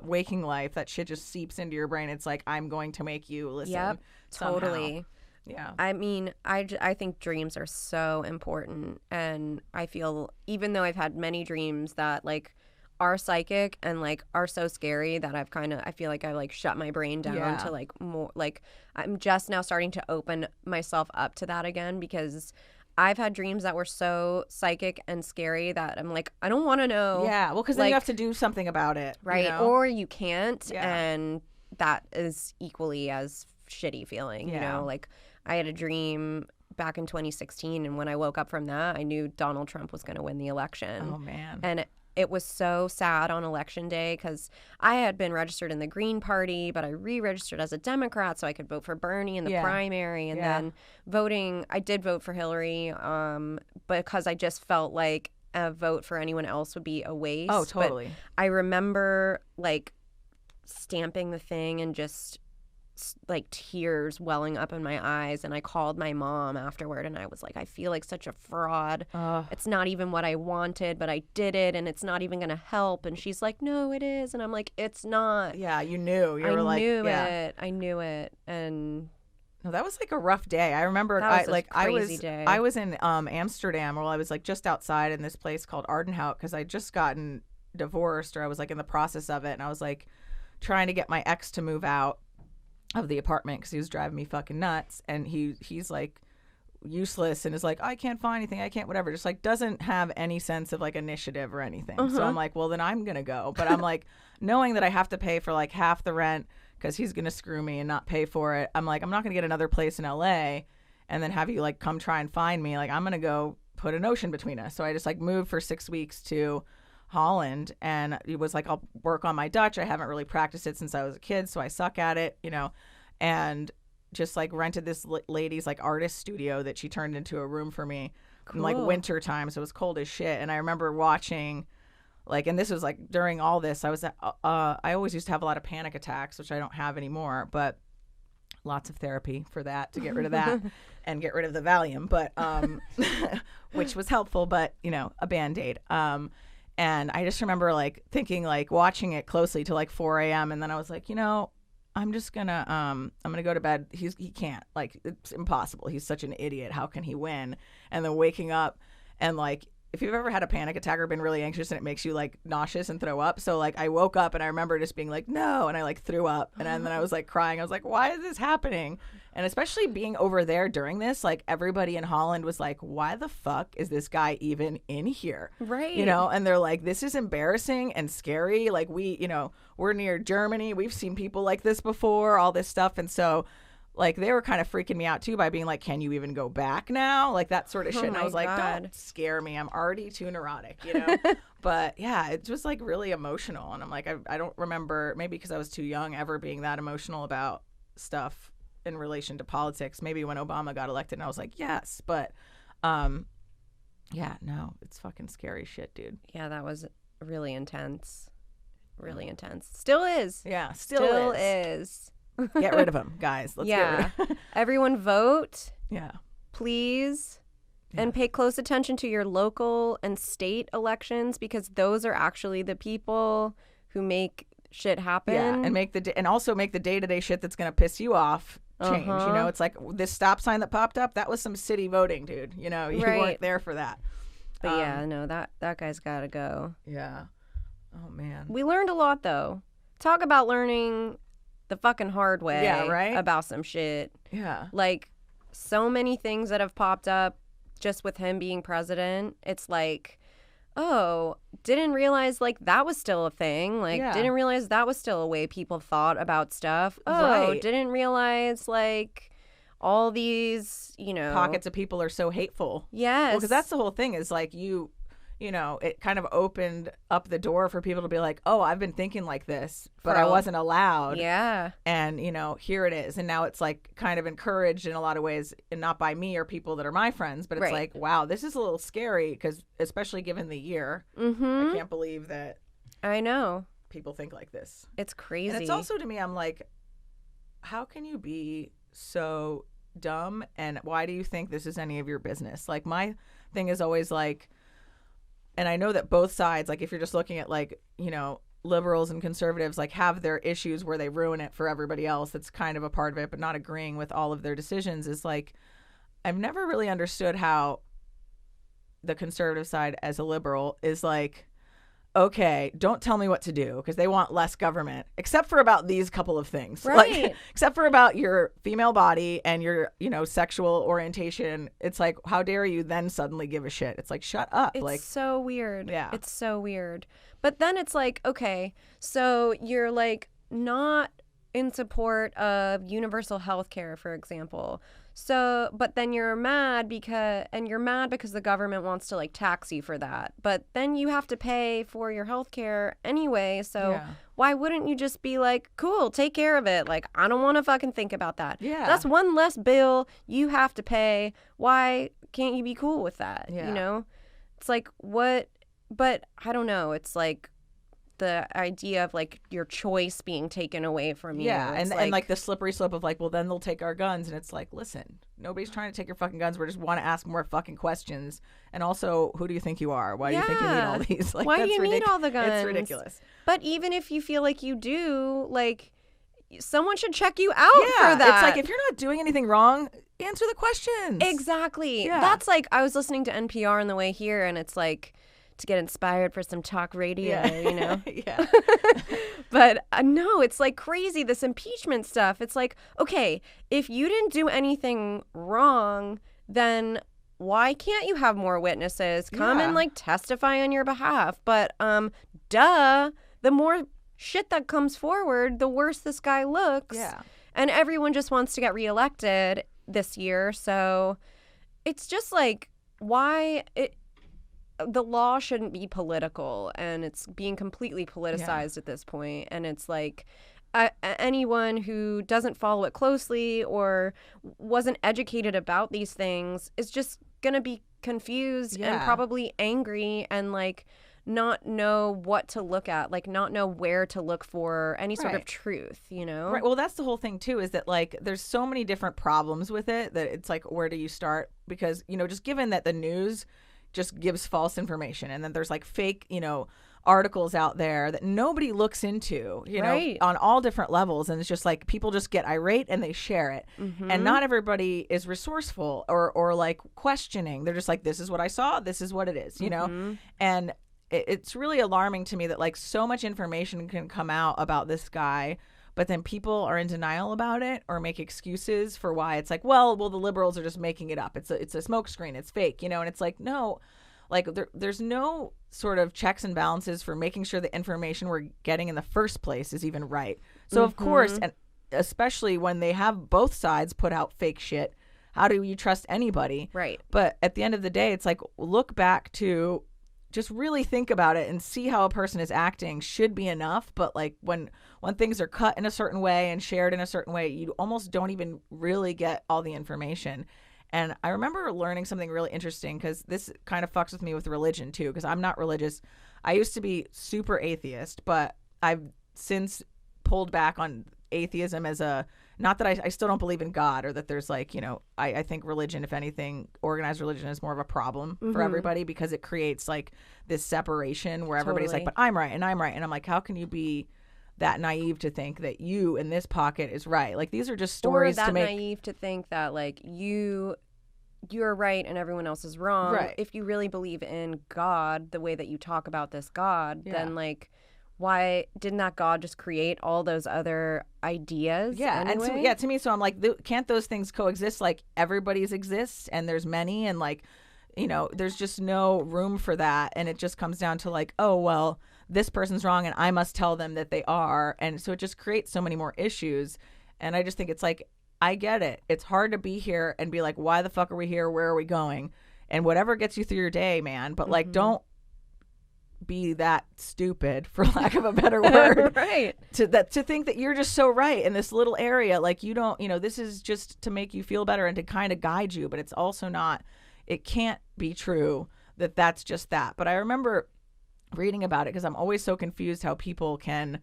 waking life, that shit just seeps into your brain. It's like, I'm going to make you listen. Yep, totally. Somehow. Yeah. I mean, I think dreams are so important, and I feel even though I've had many dreams that like are psychic and like are so scary that I feel like I like shut my brain down to like more, like I'm just now starting to open myself up to that again, because I've had dreams that were so psychic and scary that I'm like, I don't want to know. Yeah, well, because then you have to do something about it, right? You know? Or you can't, and that is equally as shitty feeling. You know, like I had a dream back in 2016, and when I woke up from that, I knew Donald Trump was going to win the election. Oh man, and it was so sad on election day because I had been registered in the Green Party, but I re-registered as a Democrat so I could vote for Bernie in the primary. And then I did vote for Hillary because I just felt like a vote for anyone else would be a waste. Oh, totally. But I remember like stamping the thing and just like tears welling up in my eyes, and I called my mom afterward and I was like, I feel like such a fraud. It's not even what I wanted, but I did it and it's not even gonna help. And she's like, no, it is. And I'm like, it's not. Yeah, you knew. I knew it. And no, that was like a rough day. I remember I was in Amsterdam, where I was like just outside in this place called Ardenhout because I'd just gotten divorced, or I was like in the process of it, and I was like trying to get my ex to move out of the apartment because he was driving me fucking nuts, and he's like useless and is like, I can't find anything, I can't whatever, just like doesn't have any sense of like initiative or anything. So I'm like, well then I'm gonna go, but I'm like knowing that I have to pay for like half the rent because he's gonna screw me and not pay for it. I'm like, I'm not gonna get another place in LA and then have you like come try and find me. Like I'm gonna go put an ocean between us. So I just like moved for 6 weeks to Holland, and it was like, I'll work on my Dutch. I haven't really practiced it since I was a kid, so I suck at it, you know, and just like rented this lady's like artist studio that she turned into a room for me in like winter time, so it was cold as shit. And I remember watching like, and this was like during all this, I was I always used to have a lot of panic attacks, which I don't have anymore, but lots of therapy for that to get rid of that and get rid of the Valium, but which was helpful, but you know, a Band-Aid. And I just remember like thinking, like watching it closely till like 4 a.m. And then I was like, you know, I'm just gonna I'm gonna go to bed. He can't, like, it's impossible. He's such an idiot. How can he win? And then waking up and like, if you've ever had a panic attack or been really anxious and it makes you like nauseous and throw up. So like I woke up and I remember just being like, no, and I like threw up, and then I was like crying. I was like, why is this happening? And especially being over there during this, like everybody in Holland was like, why the fuck is this guy even in here? Right. You know, and they're like, this is embarrassing and scary. Like you know, we're near Germany. We've seen people like this before, all this stuff. And so like they were kind of freaking me out too by being like, can you even go back now? Like that sort of shit. And I was like, don't scare me. I'm already too neurotic, you know? But yeah, it was like really emotional. And I'm like, I don't remember, maybe because I was too young, ever being that emotional about stuff in relation to politics. Maybe when Obama got elected and I was like, yes. But yeah, no, it's fucking scary shit, dude. Yeah, that was really intense. Really intense. Still is. Yeah, still is. Get rid of him, guys. Let's get rid of him. Everyone vote. Yeah. Please. Yeah. And pay close attention to your local and state elections, because those are actually the people who make shit happen. Yeah, and also make the day-to-day shit that's going to piss you off change. You know, it's like this stop sign that popped up. That was some city voting, dude. You know, you weren't there for that. But yeah, no, that guy's got to go. Yeah. Oh, man. We learned a lot, though. Talk about learning the fucking hard way. Yeah, right? About some shit. Yeah. Like, so many things that have popped up just with him being president. It's like, oh, didn't realize, like, that was still a thing. Like, didn't realize that was still a way people thought about stuff. Oh, didn't realize, like, all these, you know. Pockets of people are so hateful. Yes. Well, because that's the whole thing is, like, you know, it kind of opened up the door for people to be like, oh, I've been thinking like this, but I wasn't allowed. Yeah. And, you know, here it is. And now it's like kind of encouraged in a lot of ways, and not by me or people that are my friends, but it's like, wow, this is a little scary because especially given the year, I can't believe that. I know. People think like this. It's crazy. And it's also, to me, I'm like, how can you be so dumb, and why do you think this is any of your business? Like, my thing is always like, and I know that both sides, like if you're just looking at like, you know, liberals and conservatives, like have their issues where they ruin it for everybody else. That's kind of a part of it, but not agreeing with all of their decisions is like, I've never really understood how the conservative side as a liberal is like, okay, don't tell me what to do because they want less government, except for about these couple of things. Right. Like, except for about your female body and your, you know, sexual orientation. It's like, how dare you then suddenly give a shit? It's like, shut up. It's like, so weird. Yeah. It's so weird. But then it's like, okay, so you're like not in support of universal health care, for example. So, but then you're mad because the government wants to like tax you for that. But then you have to pay for your health care anyway. So why wouldn't you just be like, cool, take care of it? Like, I don't want to fucking think about that. Yeah. That's one less bill you have to pay. Why can't you be cool with that? Yeah. You know, it's like, what? But I don't know. It's like the idea of like your choice being taken away from you. Yeah, and like the slippery slope of like, well, then they'll take our guns, and it's like, listen, nobody's trying to take your fucking guns. We just want to ask more fucking questions. And also, who do you think you are? Why do you think you need all these? Like, why do you need all the guns? It's ridiculous. But even if you feel like you do, like, someone should check you out for that. It's like, if you're not doing anything wrong, answer the questions. Exactly. Yeah. That's like, I was listening to NPR on the way here, and it's like, to get inspired for some talk radio, you know? Yeah. But no, it's like crazy, this impeachment stuff. It's like, okay, if you didn't do anything wrong, then why can't you have more witnesses come and like testify on your behalf? But duh, the more shit that comes forward, the worse this guy looks. Yeah. And everyone just wants to get reelected this year. So it's just like, the law shouldn't be political, and it's being completely politicized at this point. And it's like anyone who doesn't follow it closely or wasn't educated about these things is just gonna be confused and probably angry and like not know what to look at, like not know where to look for any sort of truth, you know? Right. Well, that's the whole thing too, is that like there's so many different problems with it that it's like, where do you start? Because, you know, just given that the news just gives false information, and then there's like fake, you know, articles out there that nobody looks into, you know, on all different levels, and it's just like people just get irate and they share it. And not everybody is resourceful or like questioning. They're just like, this is what I saw, this is what it is, you know. And it's really alarming to me that like so much information can come out about this guy, but then people are in denial about it or make excuses for why. It's like, well, the liberals are just making it up. It's a smokescreen. It's fake, you know? And it's like, no, like there's no sort of checks and balances for making sure the information we're getting in the first place is even right. So of course, and especially when they have both sides put out fake shit, how do you trust anybody? Right. But at the end of the day, it's like, look back to just really think about it and see how a person is acting should be enough. But like when things are cut in a certain way and shared in a certain way, you almost don't even really get all the information. And I remember learning something really interesting, because this kind of fucks with me with religion too, because I'm not religious. I used to be super atheist, but I've since pulled back on atheism as a, not that I still don't believe in God, or that there's like, you know, I think religion, if anything, organized religion is more of a problem for everybody, because it creates like this separation where everybody's like, but I'm right and I'm right. And I'm like, how can you be that naive to think that you in this pocket is right. Like, these are just stories or that to make naive to think that like you're right and everyone else is wrong. Right. If you really believe in God the way that you talk about this God, Yeah. then like why didn't that God just create all those other ideas? Yeah, anyway? and so to me, so I'm like, can't those things coexist? Like, everybody's exists, and there's many, and like, you know, there's just no room for that, and it just comes down to like, oh well, this person's wrong, and I must tell them that they are, and so it just creates so many more issues, and I just think it's like, I get it. It's hard to be here and be like, why the fuck are we here? Where are we going? And whatever gets you through your day, man. But like, don't be that stupid, for lack of a better word, right? To think that you're just so right in this little area. Like, you don't, you know, this is just to make you feel better and to kind of guide you, but it's also not. It can't be true that that's just that. But I remember reading about it because I'm always so confused how people can,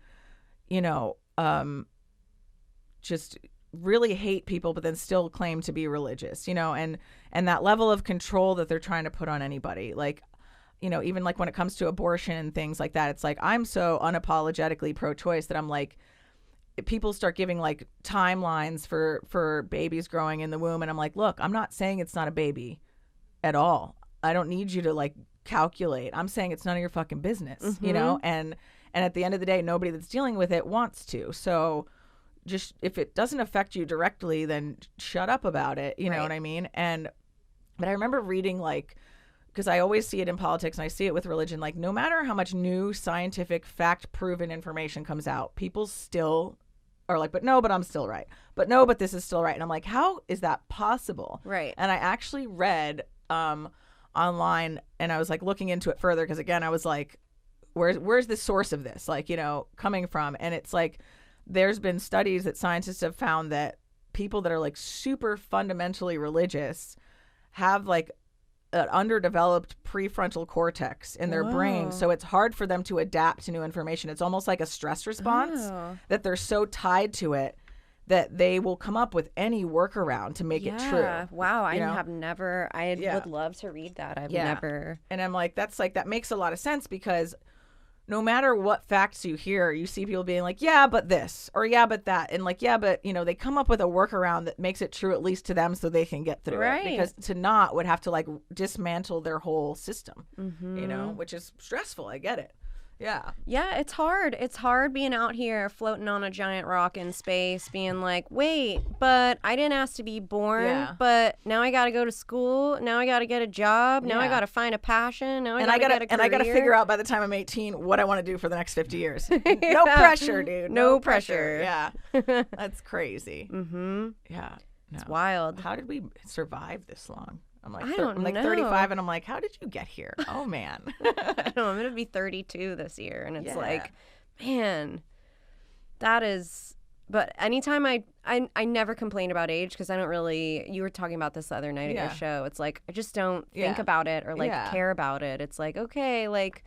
you know, just really hate people but then still claim to be religious, you know, and that level of control that they're trying to put on anybody. Like, you know, even like when it comes to abortion and things like that, it's like, I'm so unapologetically pro-choice that I'm like, people start giving like timelines for babies growing in the womb, and I'm like, look, I'm not saying it's not a baby at all. I don't need you to like calculate. I'm saying it's none of your fucking business, you know, and at the end of the day, nobody that's dealing with it wants to. So just, if it doesn't affect you directly, then shut up about it. You know what I mean? But I remember reading, like, because I always see it in politics and I see it with religion, like, no matter how much new scientific fact-proven information comes out, people still are like, but I'm still right. But no, but this is still right. And I'm like, how is that possible? Right. And I actually read online, and I was like looking into it further because, again, I was like, where's the source of this, like, you know, coming from? And it's like, there's been studies that scientists have found that people that are like super fundamentally religious have like an underdeveloped prefrontal cortex in their brain, so it's hard for them to adapt to new information. It's almost like a stress response that they're so tied to it that they will come up with any workaround to make it true. Wow, I know? have never. I would love to read that. I've never. And I'm like, that's like, that makes a lot of sense, because no matter what facts you hear, you see people being like, yeah, but this, or yeah, but that. And like, yeah, but, you know, they come up with a workaround that makes it true, at least to them, so they can get through it. Because to not would have to like dismantle their whole system, you know, which is stressful. I get it. Yeah. Yeah, it's hard. It's hard being out here floating on a giant rock in space, being like, wait, but I didn't ask to be born, but now I got to go to school. Now I got to get a job. Now I got to find a passion. Now I got to get a career. And I got to figure out by the time I'm 18 what I want to do for the next 50 years. No pressure, dude. No pressure. Yeah. That's crazy. Yeah. No. It's wild. How did we survive this long? I'm like, I don't I'm like know. 35, and I'm like, how did you get here? Oh man. I don't know, I'm gonna be 32 this year, and it's like, man, that is. But anytime I never complain about age, because I don't really. You were talking about this the other night at your show. It's like, I just don't think about it or like care about it. It's like, okay, like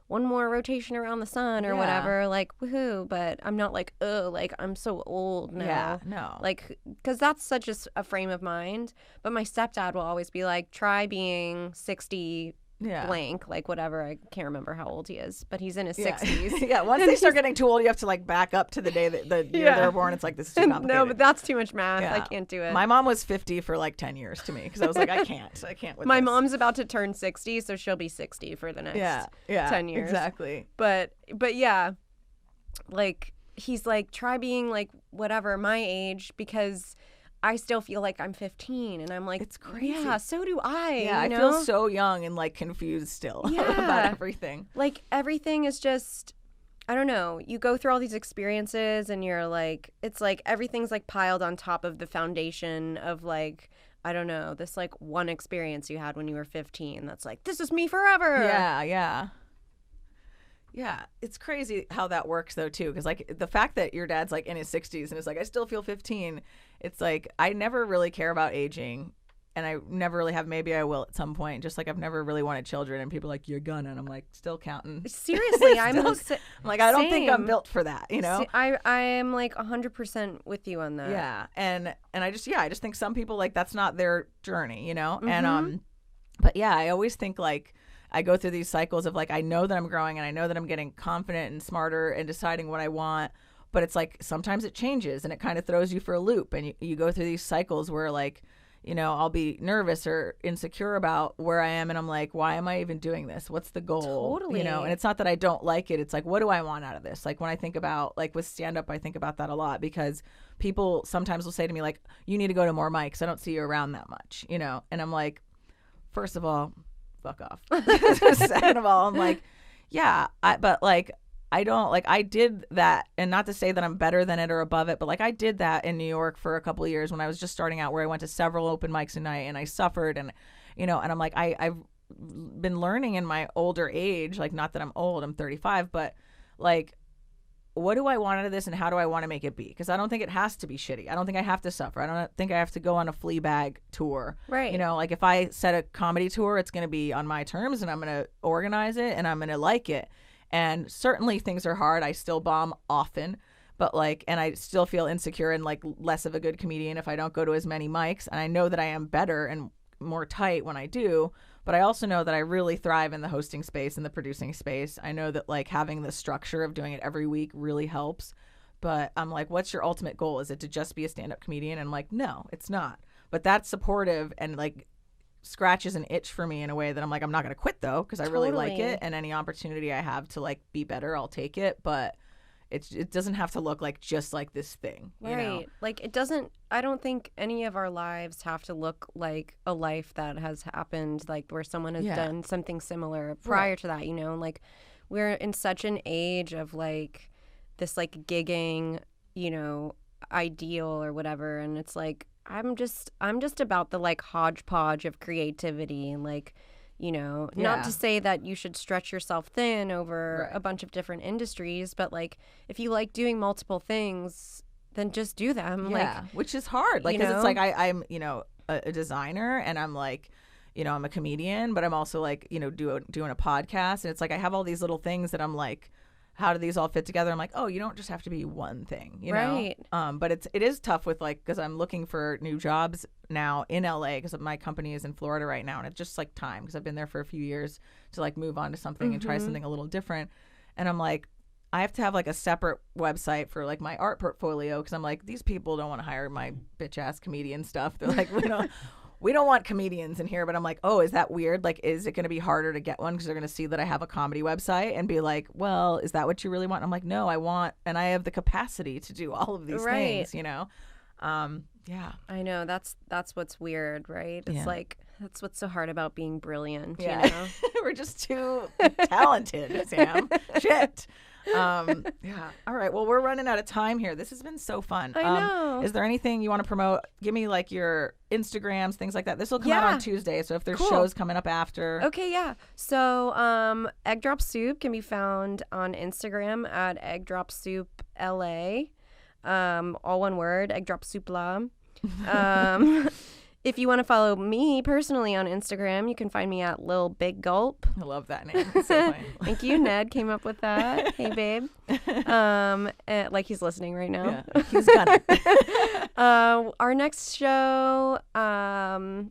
one more rotation around the sun or whatever, like woohoo. But I'm not like, oh, like I'm so old now. Yeah, no. Like, because that's such a frame of mind. But my stepdad will always be like, try being 60 blank, like whatever. I can't remember how old he is, but he's in his 60s. Yeah, once they start getting too old, you have to like back up to the day that the year they were born. It's like, this is too complicated. No, but that's too much math. I can't do it. My mom was 50 for like 10 years to me, because I was like, I can't with my this. mom's about to turn 60, so she'll be 60 for the next 10 years. Exactly. But yeah, like he's like, try being like whatever my age, because I still feel like I'm 15, and I'm like, it's crazy. Yeah, so do I. Yeah, you know? I feel so young and like confused still about everything. Like everything is just, I don't know. You go through all these experiences, and you're like, it's like everything's like piled on top of the foundation of like, I don't know, this like one experience you had when you were 15. That's like, this is me forever. Yeah. Yeah, it's crazy how that works though too, because like the fact that your dad's like in his 60s and is like, I still feel 15. It's like, I never really care about aging, and I never really have. Maybe I will at some point. Just like I've never really wanted children, and people are like, you're gonna, and I'm like, still counting. Seriously, I'm like, I don't think I'm built for that. You know, I am like 100% with you on that. Yeah, and I just think some people, like, that's not their journey. You know, and but yeah, I always think like, I go through these cycles of like, I know that I'm growing and I know that I'm getting confident and smarter and deciding what I want. But it's like sometimes it changes and it kind of throws you for a loop. And you go through these cycles where like, I'll be nervous or insecure about where I am. And I'm like, why am I even doing this? What's the goal? Totally. And it's not that I don't like it. It's like, what do I want out of this? Like when I think about like with stand up, I think about that a lot because people sometimes will say to me like, you need to go to more mics. I don't see you around that much, And I'm like, first of all, fuck off. Second of all, I'm like, yeah, but like, I don't like I did that, and not to say that I'm better than it or above it, but like I did that in New York for a couple of years when I was just starting out, where I went to several open mics a night and I suffered, and and I'm like I've been learning in my older age, like not that I'm old, I'm 35, but like what do I want out of this and how do I want to make it be? Because I don't think it has to be shitty. I don't think I have to suffer. I don't think I have to go on a Fleabag tour. Right. Like if I set a comedy tour, it's going to be on my terms and I'm going to organize it and I'm going to like it. And certainly things are hard. I still bomb often, but and I still feel insecure and like less of a good comedian if I don't go to as many mics. And I know that I am better and more tight when I do, but I also know that I really thrive in the hosting space and the producing space. I know that like having the structure of doing it every week really helps, but I'm like, what's your ultimate goal? Is it to just be a stand-up comedian? And I'm like, no, it's not. But that's supportive and like scratches an itch for me in a way that I'm like, I'm not going to quit though, because I really like it, and any opportunity I have to like be better, I'll take it. But it doesn't have to look like just like this thing, right? Like it doesn't. I don't think any of our lives have to look like a life that has happened, like where someone has done something similar prior to that. Like we're in such an age of like this like gigging, ideal or whatever, and it's like I'm just about the like hodgepodge of creativity and like, not to say that you should stretch yourself thin over a bunch of different industries, but like if you like doing multiple things, then just do them. Yeah, like, which is hard. Like, because it's like I'm, a designer and I'm like, I'm a comedian, but I'm also like, doing a podcast. And it's like I have all these little things that I'm like, how do these all fit together? I'm like, oh, you don't just have to be one thing, right. But it is tough with like, because I'm looking for new jobs now in LA because my company is in Florida right now, and it's just like time because I've been there for a few years to like move on to something and try something a little different. And I'm like, I have to have like a separate website for like my art portfolio because I'm like, these people don't want to hire my bitch ass comedian stuff. They're like, we don't want comedians in here. But I'm like, oh, is that weird? Like, is it going to be harder to get one because they're going to see that I have a comedy website and be like, well, is that what you really want? And I'm like, no, I want, and I have the capacity to do all of these things, Yeah. I know that's what's weird, right? It's like, that's what's so hard about being brilliant. We're just too talented, Sam. Shit. All right. Well, we're running out of time here. This has been so fun. I know. Is there anything you want to promote? Give me like your Instagrams, things like that. This will come out on Tuesday. So if there's shows coming up after. Okay. Yeah. So, Egg Drop Soup can be found on Instagram at Egg Drop Soup LA. All one word, Egg Drop Soup La. If you want to follow me personally on Instagram, you can find me at Lil Big Gulp. I love that name. It's so funny. Thank you. Ned came up with that. Hey, babe. Like he's listening right now. Yeah, he's got it. Our next show,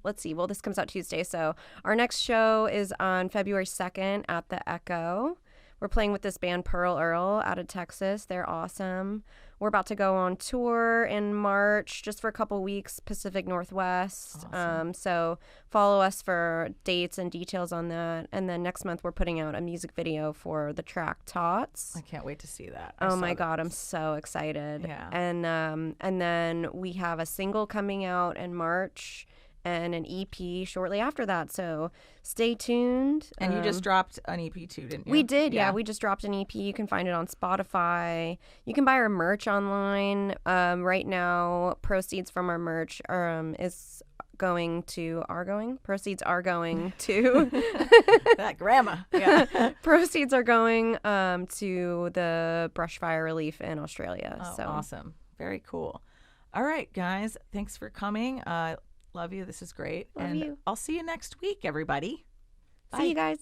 let's see. Well, this comes out Tuesday. So our next show is on February 2nd at the Echo. We're playing with this band Pearl Earl out of Texas. They're awesome. We're about to go on tour in March, just for a couple weeks, Pacific Northwest. Awesome. So follow us for dates and details on that. And then next month, we're putting out a music video for the track Tots. I can't wait to see that. Oh my God, I'm so excited. Yeah. And then we have a single coming out in March and an EP shortly after that. So stay tuned. And you just dropped an EP too, didn't you? We did, yeah. We just dropped an EP. You can find it on Spotify. You can buy our merch online. Right now, proceeds from our merch proceeds are going to that grandma. Yeah. Proceeds are going to the brush fire relief in Australia. Oh, so awesome. Very cool. All right, guys. Thanks for coming. Love you. This is great. Love you. I'll see you next week, everybody. Bye. See you guys.